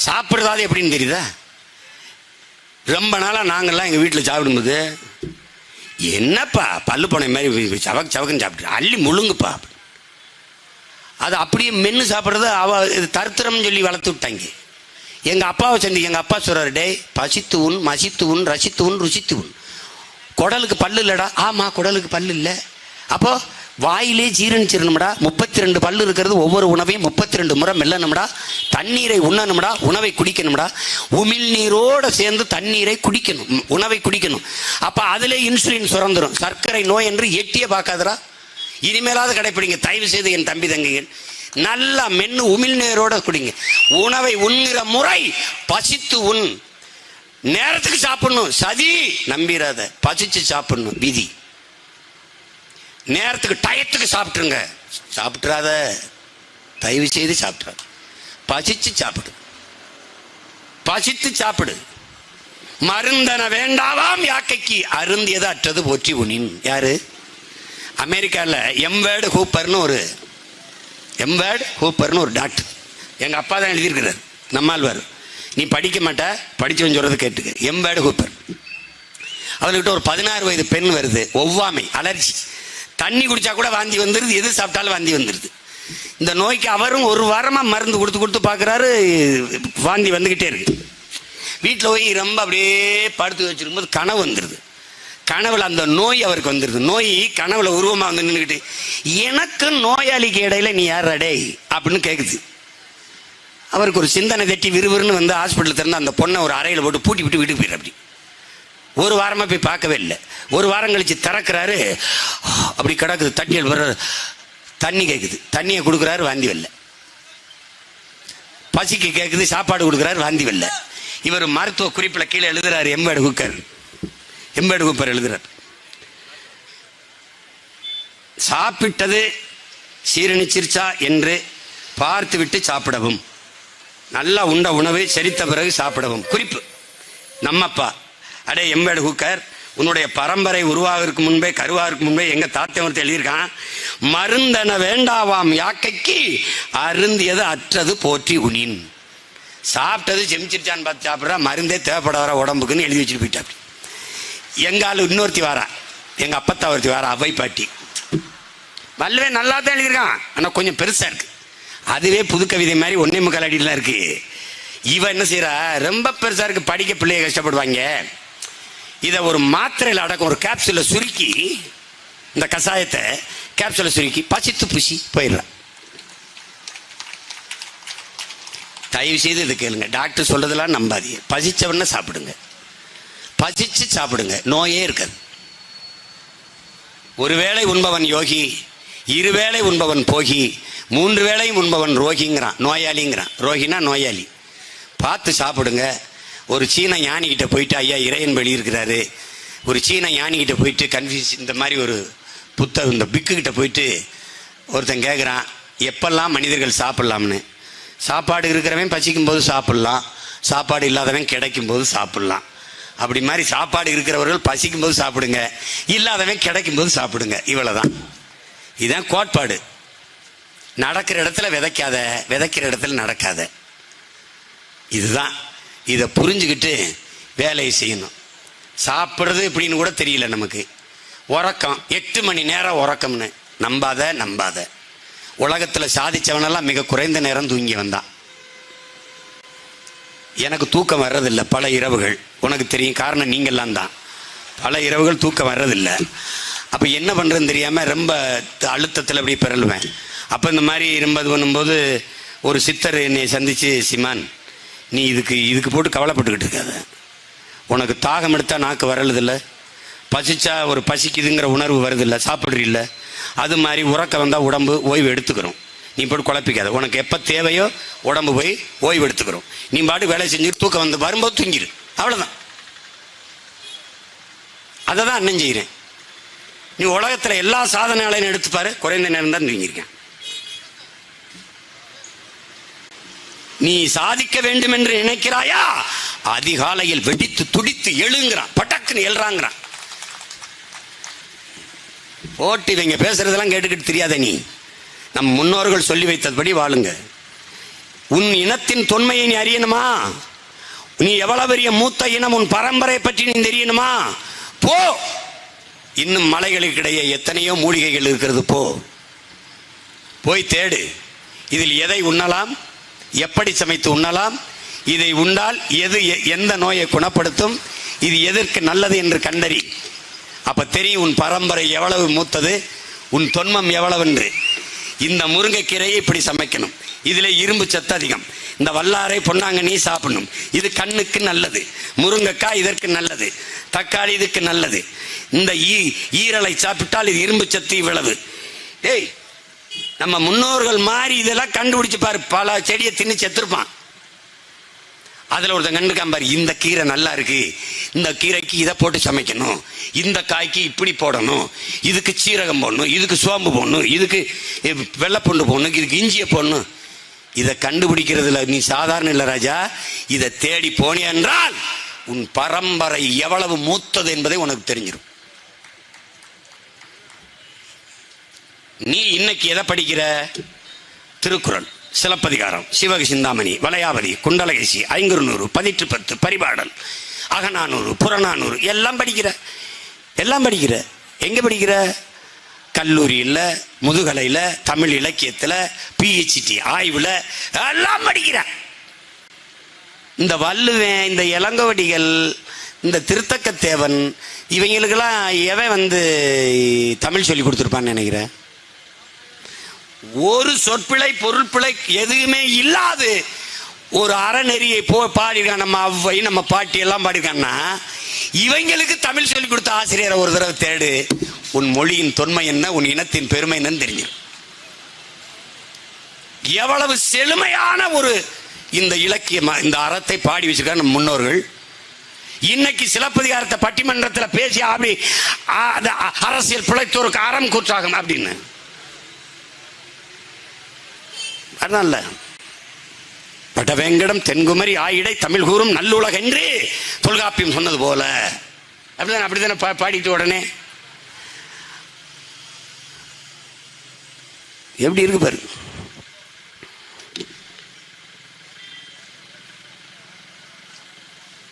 சாப்பிட்றதாவது எப்படின்னு தெரியுதா? ரொம்ப நாளாக நாங்கள்லாம் எங்கள் வீட்டில் சாப்பிடும்போது, என்னப்பா பல்லு போன மாதிரி சவக்குன்னு சாப்பிட்டு அள்ளி முழுங்குப்பா, அது அப்படியே மென்று சாப்பிட்றது இது தருத்திரம்னு சொல்லி வளர்த்து விட்டாங்க. எங்கள் அப்பாவை செஞ்சு எங்கள் அப்பா சொல்கிறார், டே பசித்து உன், மசித்து உன், ரசித்து உன், ருசித்து உன். குடலுக்கு பல்லு இல்லைடா. ஆமாம், குடலுக்கு பல்லு இல்லை. அப்போ வாயிலே ஜீரணிச்சிடணும்டா. 32 பல்லு இருக்கிறது. ஒவ்வொரு உணவையும் 32 முறை மெல்லணும்டா. தண்ணீரை உண்ணணும்டா, உணவை குடிக்கணும்டா. உமிழ் நீரோட சேர்ந்து தண்ணீரை குடிக்கணும், உணவை குடிக்கணும். அப்போ அதிலே இன்சுலின் சுரந்துடும். சர்க்கரை நோய் என்று எட்டியே பார்க்காதரா. இனிமேலாவது கடைப்பிடிங்க தயவு செய்து என் தம்பி தங்கைகள். நல்லா மென்னு உமிழ் நீரோட குடிங்க. உணவை உண்கிற முறை பசித்து உண். நேரத்துக்கு சாப்பிடணும், சதி நம்பிராத. பசிச்சு சாப்பிடணும், விதி. நேரத்துக்கு டயத்துக்கு சாப்பிட்டுருங்க, சாப்பிட்றாத, தயவு செய்து சாப்பிட்றாத. பசிச்சு சாப்பிடு, பசித்து சாப்பிடு. மருந்தன வேண்டாவாம் யாக்கைக்கு, அருந்தியது அற்றது போற்றி உனின். யாரு? அமெரிக்காவில் எம்வேர்டு ஹூப்பர்னு ஒரு டாக்டர். எங்கள் அப்பா தான் எழுதியிருக்கிறார், நம்மாழ்வார். நீ படிக்க மாட்டா, படிச்சவன் சொல்றது கேட்டுக்க. எம்வேர்டு ஹூப்பர். அவர்கிட்ட ஒரு 16 வயது பெண் வருது, ஒவ்வாமை, அலர்ஜி. தண்ணி குடிச்சா கூட வாந்தி வந்துடுது, எது சாப்பிட்டாலும் வாந்தி வந்துடுது. இந்த நோய்க்கு அவரும் 1 வாரமாக மருந்து கொடுத்து பார்க்குறாரு, வாந்தி வந்துக்கிட்டே இருக்கு. வீட்டில் போய் ரொம்ப அப்படியே படுத்து வச்சிருக்கும்போது கனவு வந்துடுது. கனவுல அந்த நோய் அவருக்கு வந்துடுது. நோய் கனவுல உருவமாக வந்து நின்றுக்கிட்டு, எனக்கு நோயாளிக்கு இடையில நீ யார் அடே அப்படின்னு கேட்குது. அவருக்கு ஒரு சிந்தனை தட்டி விறுவிறுன்னு வந்து ஹாஸ்பிட்டல் திறந்து அந்த பொண்ணை ஒரு அறையில் போட்டு பூட்டி விட்டு வீட்டுக்கு போயிடு. அப்படி 1 வாரமாக போய் பார்க்கவே இல்லை. 1 வாரம் கழிச்சு திறக்கிறாரு, அப்படி கிடக்குது. தட்டியல் வர்ற தண்ணி கேட்குது, தண்ணியை கொடுக்குறாரு, வாந்தி வரல. பசிக்கு கேட்குது, சாப்பாடு கொடுக்குறாரு, வாந்தி வரல. இவர் மருத்துவ குறிப்பில் கீழே எழுதுறாரு, எம்வேர்டு ஹூப்பர் எழுதுறார், சாப்பிட்டது சீரணிச்சிருச்சா என்று பார்த்து விட்டு சாப்பிடவும், நல்லா உண்ட உணவு செரித்த பிறகு சாப்பிடவும். குறிப்பு நம்மப்பா. அடே எம்வேர்டு ஹூக்கர், உன்னுடைய பரம்பரை உருவாகிறதுக்கு முன்பே, கருவாகிறதுக்கு முன்பே எங்க தாத்தவரத்தை எழுதியிருக்கான், மருந்தன வேண்டாவாம் யாக்கைக்கு, அருந்தியது அற்றது போற்றி உனின். சாப்பிட்டது செமிச்சிருச்சான்னு பார்த்து சாப்பிட்றா, மருந்தே தேவைப்படாத உடம்புக்குன்னு எழுதி வச்சுட்டு போயிட்டா. எங்காலும் இன்னொருத்தி வாரா, எங்க அப்பத்தா ஒருத்தி வாரா, அவை பாட்டி. வல்லவே நல்லா தான் எழுதியிருக்கான், ஆனால் கொஞ்சம் பெருசா இருக்கு. அதுவே புது கவிதை மாதிரி 1.25 அடிலாம் இருக்கு. இவன் என்ன செய்யறா, ரொம்ப பெருசா இருக்கு, படிக்க பிள்ளைய கஷ்டப்படுவாங்க. இதை ஒரு மாத்திரையில் அடக்கம், ஒரு கேப்சூல சுருக்கி, இந்த கஷாயத்தை கேப்சூல சுருக்கி பசித்து புசி போயிடலாம். தயவு செய்து இதை கேளுங்க, டாக்டர் சொல்றதெல்லாம் நம்பாதீங்க. பசிச்சவன சாப்பிடுங்க, பசிச்சு சாப்பிடுங்க, நோயே இருக்காது. ஒருவேளை உண்பவன் யோகி, 2 வேளை உண்பவன் போகி, 3 வேளையும் உண்பவன் ரோகிங்கிறான், நோயாளிங்கிறான். ரோகினா நோயாளி. பார்த்து சாப்பிடுங்க. ஒரு சீன ஞானிக்கிட்ட போயிட்டு, ஐயா இறையன் வெளி இருக்கிறாரு, ஒரு சீன ஞானிக்கிட்ட போயிட்டு கன்ஃபியூஸ் இந்த மாதிரி ஒரு புத்தகம், இந்த பிக்குக்கிட்ட போயிட்டு ஒருத்தன் கேட்குறான், எப்பெல்லாம் மனிதர்கள் சாப்பிட்லாம்னு. சாப்பாடு இருக்கிறவன் பசிக்கும் போது சாப்பிடலாம், சாப்பாடு இல்லாதவன் கிடைக்கும் போது சாப்பிடலாம். அப்படி மாதிரி சாப்பாடு இருக்கிறவர்கள் பசிக்கும் போது சாப்பிடுங்க, இல்லாதவன் கிடைக்கும் போது சாப்பிடுங்க. இவ்வளவுதான். இதுதான் கோட்பாடு. நடக்கிற இடத்துல விதைக்காத, விதைக்கிற இடத்துல நடக்காத. இதுதான். இதை புரிஞ்சுக்கிட்டு வேலையை செய்யணும். சாப்பிட்றது எப்படின்னு கூட தெரியல நமக்கு. உறக்கம் 8 மணி நேரம் உறக்கம்னு நம்பாத. உலகத்தில் சாதிச்சவனெல்லாம் மிக குறைந்த நேரம் தூங்கி வந்தான். எனக்கு தூக்கம் வர்றதில்லை பல இரவுகள். உனக்கு தெரியும், காரணம் நீங்கள்லாம் தான். பல இரவுகள் தூக்கம் வர்றதில்லை. அப்போ என்ன பண்ணுறதுன்னு தெரியாமல் ரொம்ப அழுத்தத்தில் அப்படி பிறழுவேன். அப்போ இந்த மாதிரி ரொம்ப இது பண்ணும்போது ஒரு சித்தர் என்னை சந்தித்து, சிமான், நீ இதுக்கு போட்டு கவலைப்பட்டுக்கிட்டு இருக்காத. உனக்கு தாகம் எடுத்தால் நாக்கு வரலதில்லை, பசிச்சா ஒரு பசிக்குதுங்கிற உணர்வு வருதில்லை, சாப்பிட்றில்ல, அது மாதிரி உறக்கம் வந்தால் உடம்பு ஓய்வு எடுத்துக்கிறோம். நீ போட்டு குழப்பிக்காத. உனக்கு எப்போ தேவையோ உடம்பு போய் ஓய்வு எடுத்துக்கிறோம். நீ பாட்டு வேலை செஞ்சு தூக்கம் வந்து வரும்போது தூங்கிடு. அவ்வளோதான். அதை தான் அண்ணன் செய்கிறேன். நீ உலகத்தில் எல்லா சாதனைகளையும் எடுத்துப்பாரு, குறைந்த நேரம் தான் தூங்கியிருக்கேன். நீ சாதிக்க வேண்டும் என்று நினைக்கிறாயா, அதிகாலையில் வெடித்து துடித்து எழுங்கிறான், பட்டக்குன்னு எழுறாங்கிறான். போட்டு இவங்க பேசுறதெல்லாம் கேட்டுக்கிட்டு தெரியாத நீ. நம் முன்னோர்கள் சொல்லி வைத்தபடி வாழுங்க. உன் இனத்தின் தொன்மையை நீ அறியணுமா? நீ எவ்வளவு பெரிய மூத்த இனம், உன் பரம்பரை பற்றி நீ தெரியணுமா? போ. இன்னும் மலைகளுக்கிடையே எத்தனையோ மூலிகைகள் இருக்கிறது, போய் தேடு. இதில் எதை உண்ணலாம், எப்படி சமைத்து உண்ணலாம், இதை உண்டால் எது எந்த நோயை குணப்படுத்தும், இது எதற்கு நல்லது என்று கண்டறி. அப்ப தெரியும் உன் பரம்பரை எவ்வளவு மூத்தது, உன் தொன்மம் எவ்வளவு என்று. இந்த முருங்கைக்கீரையை இப்படி சமைக்கணும், இதுல இரும்பு சத்து அதிகம். இந்த வல்லாரை பொன்னாங்கண்ணி சாப்பிடணும், இது கண்ணுக்கு நல்லது. முருங்கைக்காய் இதற்கு நல்லது, தக்காளி இதுக்கு நல்லது. இந்த ஈரலை சாப்பிட்டால் இது இரும்பு சத்து இவ்வளவு. ஏய், நம்ம முன்னோர்கள் மாதிரி இதெல்லாம் கண்டுபிடிச்சு பாரு. பல செடியை தின்னு செத்துருப்பான். அதுல ஒருத்தன் கண்டுக்காம பாரு, இந்த கீரை நல்லா இருக்கு, இந்த கீரைக்கு இதை போட்டு சமைக்கணும், இந்த காய்க்கு இப்படி போடணும், இதுக்கு சீரகம் போடணும், இதுக்கு சோம்பு போடணும், இதுக்கு வெள்ளைப்பூண்டு போடணும், இதுக்கு இஞ்சியை போடணும். இதை கண்டுபிடிக்கிறதுல நீ சாதாரண இல்லை ராஜா. இதை தேடி போனே என்றால் உன் பரம்பரை எவ்வளவு மூத்தது என்பதை உனக்கு தெரிஞ்சிடும். நீ இன்னைக்கு எதை படிக்கிற? திருக்குறள், சிலப்பதிகாரம், சிவக சிந்தாமணி, வளையாபதி, குண்டலகேசி, ஐங்குறுநூறு, 1810, பரிபாடல், அகநானூறு, புறநானூறு எல்லாம் படிக்கிற. எங்க படிக்கிற? கல்லூரியில், முதுகலையில், தமிழ் இலக்கியத்தில், PhD ஆய்வுல எல்லாம் படிக்கிற. இந்த வள்ளுவன், இந்த இளங்கோவடிகள், இந்த திருத்தக்கத்தேவன், இவங்களுக்கெல்லாம் எவன் தமிழ் சொல்லி கொடுத்துருப்பான்னு நினைக்கிறேன்? ஒரு சொற்பிழை பொருள்பிழை எதுவுமே இல்லாது ஒரு அறநெறியை பாடிருக்கான். நம்ம அவ்வை, நம்ம பாட்டி எல்லாம் பாடிருக்கான்னா, இவங்களுக்கு தமிழ் சொல்லி கொடுத்த ஆசிரியரை ஒரு தடவை தேடு. உன் மொழியின் தொன்மை என்ன, உன் இனத்தின் பெருமை என்னன்னு தெரியும். எவ்வளவு செழுமையான ஒரு இந்த இலக்கியம், இந்த அறத்தை பாடி வச்சிருக்காங்க நம்ம முன்னோர்கள். இன்னைக்கு சிலப்பதிகாரத்தை பட்டிமன்றத்தில் பேசி அப்படி அரசியல் பிழைத்தோருக்கு அறம் கூற்றாகும் அப்படின்னு அதனால பட்டவேங்கடம் தென்குமரி ஆயிடை தமிழ் கூறும் நல்லுலக என்று தொல்காப்பியம் சொன்னது போல அப்படித்தானே பாடிட்டு உடனே எப்படி இருக்கு பாரு.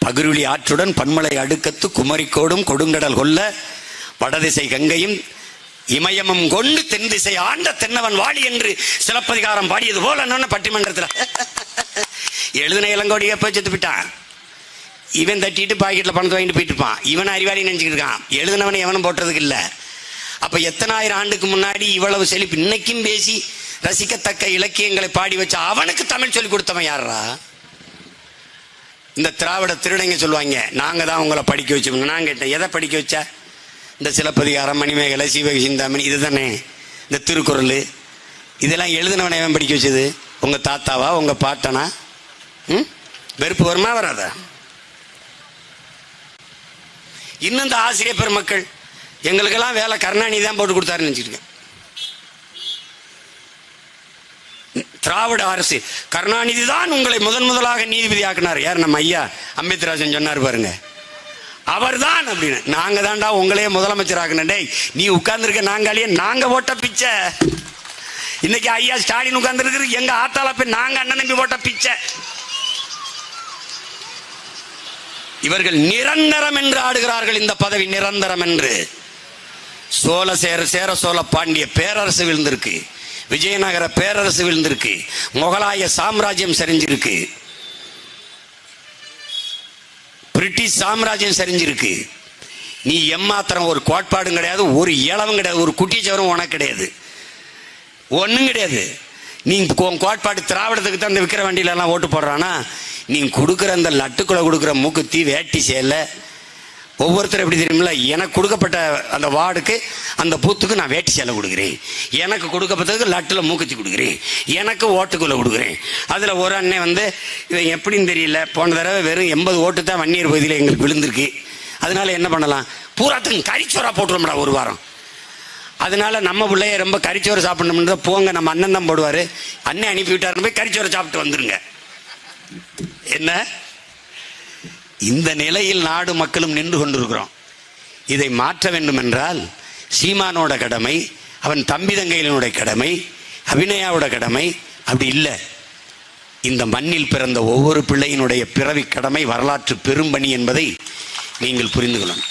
பகிருளி ஆற்றுடன் பன்மலை அடுக்கத்து குமரிக்கோடும் கொடுங்கடல் கொல்ல வடதிசை கங்கையும் இமயமும் கொண்டு தென் திசை ஆண்ட தென்னவன் வாடி என்று சிலப்பதிகாரம் பாடியது போல பட்டிமன்றத்தில் எழுதின இளங்கோடியை போய் செத்து போயிட்டான். இவன் தட்டிட்டு பாக்கெட்டில் பணத்தை வாங்கிட்டு போயிட்டு இருப்பான். இவன் அறிவாளி நினைச்சுக்கிட்டு இருக்கான். எழுதினவனை எவனும் போட்டதுக்கு இல்லை. அப்ப எத்தனாயிரம் ஆண்டுக்கு முன்னாடி இவ்வளவு செழிப்பு இன்னைக்கும் பேசி ரசிக்கத்தக்க இலக்கியங்களை பாடி வச்ச அவனுக்கு தமிழ் சொல்லி கொடுத்தவன் யாரா? இந்த திராவிட திருடங்க சொல்லுவாங்க, நாங்க தான் உங்களை படிக்க வச்சோம். நான் கேட்டேன், எதை படிக்க வச்சா? இந்த சிலப்பதிகாரம், மணிமேகலை, சிவக சிந்தாமணி, இதுதானே இந்த திருக்குறள், இதெல்லாம் எழுதினவனை எவன் படிக்க வச்சது? உங்க தாத்தாவா, உங்க பாட்டனா? வெறுப்பு வருமா வராதா? இன்னும் இந்த ஆசிரியர் பெருமக்கள் எங்களுக்கெல்லாம் வேலை கருணாநிதி தான் போட்டு கொடுத்தாருன்னு நினைச்சிருக்கேன். திராவிட அரசு, கருணாநிதி தான் உங்களை முதலாக நீதிபதி ஆக்கினார். யார்? நம்ம ஐயா அம்பேத்ராஜன் சொன்னார் பாருங்க, அவர் தான் அப்படின்னு. நாங்க தான்டா உங்களையே முதலமைச்சர் ஆக்கினேன். டேய், நீ உட்கார்ந்துருக்க நாங்காலேயே நாங்க ஓட்ட பிச்சை. இன்னைக்கு ஐயா ஸ்டாலின் உட்கார்ந்துருக்கு, எங்க ஆத்தால போய் நாங்க அண்ணன் நம்பி ஓட்ட பிச்சை. இவர்கள் நிரந்தரம் என்று ஆடுகிறார்கள். இந்த பதவி நிரந்தரம் என்று. சேர சோழ பாண்டிய பேரரசு விழுந்திருக்கு, விஜயநகர பேரரசு விழுந்திருக்கு, முகலாய சாம்ராஜ்யம் சரிஞ்சிருக்கு, பிரிட்டிஷ் சாம்ராஜ்யம் சரிஞ்சிருக்கு. நீ எம்மாத்திரம் ஒரு கோட்பாடும் கிடையாது, ஒரு இளவும் கிடையாது, ஒரு குட்டிச்சவரும் உனக்கு கிடையாது, ஒன்றும் கிடையாது. நீ கோட்பாடு திராவிடத்துக்கு தான் இந்த விற்கிற வண்டியிலலாம் ஓட்டு போடுறானா? நீ கொடுக்குற அந்த லட்டுக்குள்ள கொடுக்குற மூக்குத்தி வேட்டி சேலை ஒவ்வொருத்தரும் எப்படி தெரியுமில்ல? எனக்கு கொடுக்கப்பட்ட அந்த வார்டுக்கு அந்த பூத்துக்கு நான் வேட்டி சேலை கொடுக்குறேன், எனக்கு கொடுக்கப்பட்டதுக்கு லட்டில் மூக்குத்தி கொடுக்குறேன், எனக்கு ஓட்டுக்குள்ளே கொடுக்குறேன். அதில் ஒரு அண்ணன் வந்து இதை எப்படின்னு தெரியல, போன தடவை வெறும் 80 ஓட்டு தான் வன்னியர் பகுதியில் எங்களுக்கு விழுந்திருக்கு. அதனால என்ன பண்ணலாம், பூராத்துக்கு கறிச்சோரா போட்டுரும்டா ஒரு வாரம். அதனால நம்ம பிள்ளைய ரொம்ப கறிச்சோறு சாப்பிடணும்னு போங்க, நம்ம அண்ணன் தான் போடுவார், அண்ணன் அனுப்பி விட்டாருன்னு போய் கறிச்சோரை சாப்பிட்டு வந்துருங்க. என்ன இந்த நிலையில் நாடு மக்களும் நின்று கொண்டிருக்கிறோம். இதை மாற்ற வேண்டும் என்றால் சீமானோட கடமை, அவன் தம்பி தங்கையினுடைய கடமை, அபிநயாவோட கடமை அப்படி இல்லை. இந்த மண்ணில் பிறந்த ஒவ்வொரு பிள்ளையினுடைய பிறவி கடமை, வரலாற்று பெரும்பணி என்பதை நீங்கள் புரிந்து கொள்ளணும்.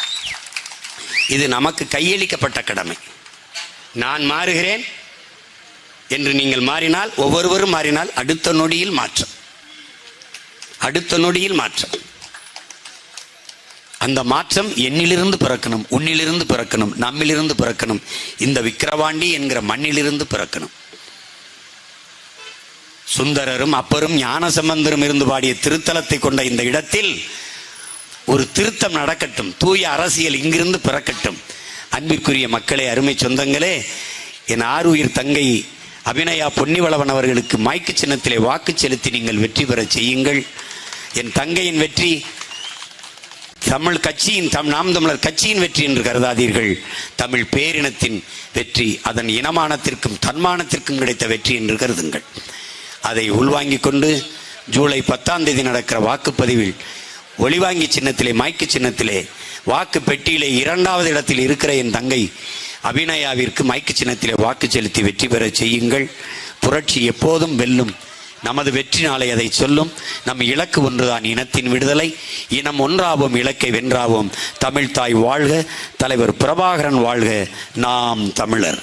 இது நமக்கு கையளிக்கப்பட்ட கடமை. நான் மாறுகிறேன் என்று நீங்கள் மாறினால், ஒவ்வொருவரும் மாறினால் அடுத்த நொடியில் மாற்றம், அடுத்த நொடியில் மாற்றம். அந்த மாற்றம் என்னிலிருந்து பிறக்கணும், உன்னிலிருந்து பிறக்கணும், நம்மிலிருந்து பிறக்கணும், இந்த விக்கிரவாண்டி என்கிற மண்ணிலிருந்து பிறக்கணும். சுந்தரரும் அப்பரும் ஞானசம்பந்தரும் இருந்து பாடிய திருத்தலத்தை கொண்ட இந்த இடத்தில் ஒரு திருத்தம் நடக்கட்டும், தூய அரசியல் இங்கிருந்து பிறக்கட்டும். அன்பிற்குரிய மக்களே, அருமை சொந்தங்களே, என் ஆருயிர் தங்கை அபிநயா பொன்னிவளவன் அவர்களுக்கு மைக்கு சின்னத்திலே வாக்கு செலுத்தி நீங்கள் வெற்றி பெற செய்யுங்கள். என் தங்கையின் வெற்றி தமிழ் கட்சியின் நாம் தமிழர் கட்சியின் வெற்றி என்று கருதாதீர்கள், தமிழ் பேரினத்தின் வெற்றி, அதன் இனமானத்திற்கும் தன்மானத்திற்கும் கிடைத்த வெற்றி என்று கருதுங்கள். அதை உள்வாங்கிக் கொண்டு ஜூலை 10ஆம் தேதி நடக்கிற வாக்குப்பதிவில் ஒளிவாங்கி சின்னத்திலே, மைக்கு சின்னத்திலே, வாக்கு பெட்டியிலே 2வது இடத்தில் இருக்கிற என் தங்கை அபிநயாவிற்கு மைக்கு சின்னத்திலே வாக்கு செலுத்தி வெற்றி பெற செய்யுங்கள். புரட்சி எப்போதும் வெல்லும். நமது வெற்றி நாளை அதை சொல்லும். நம் இலக்கு ஒன்றுதான், இனத்தின் விடுதலை. இனம் ஒன்றாவோம், இலக்கை வென்றாவோம். தமிழ் தாய் வாழ்க, தலைவர் பிரபாகரன் வாழ்க, நாம் தமிழர்.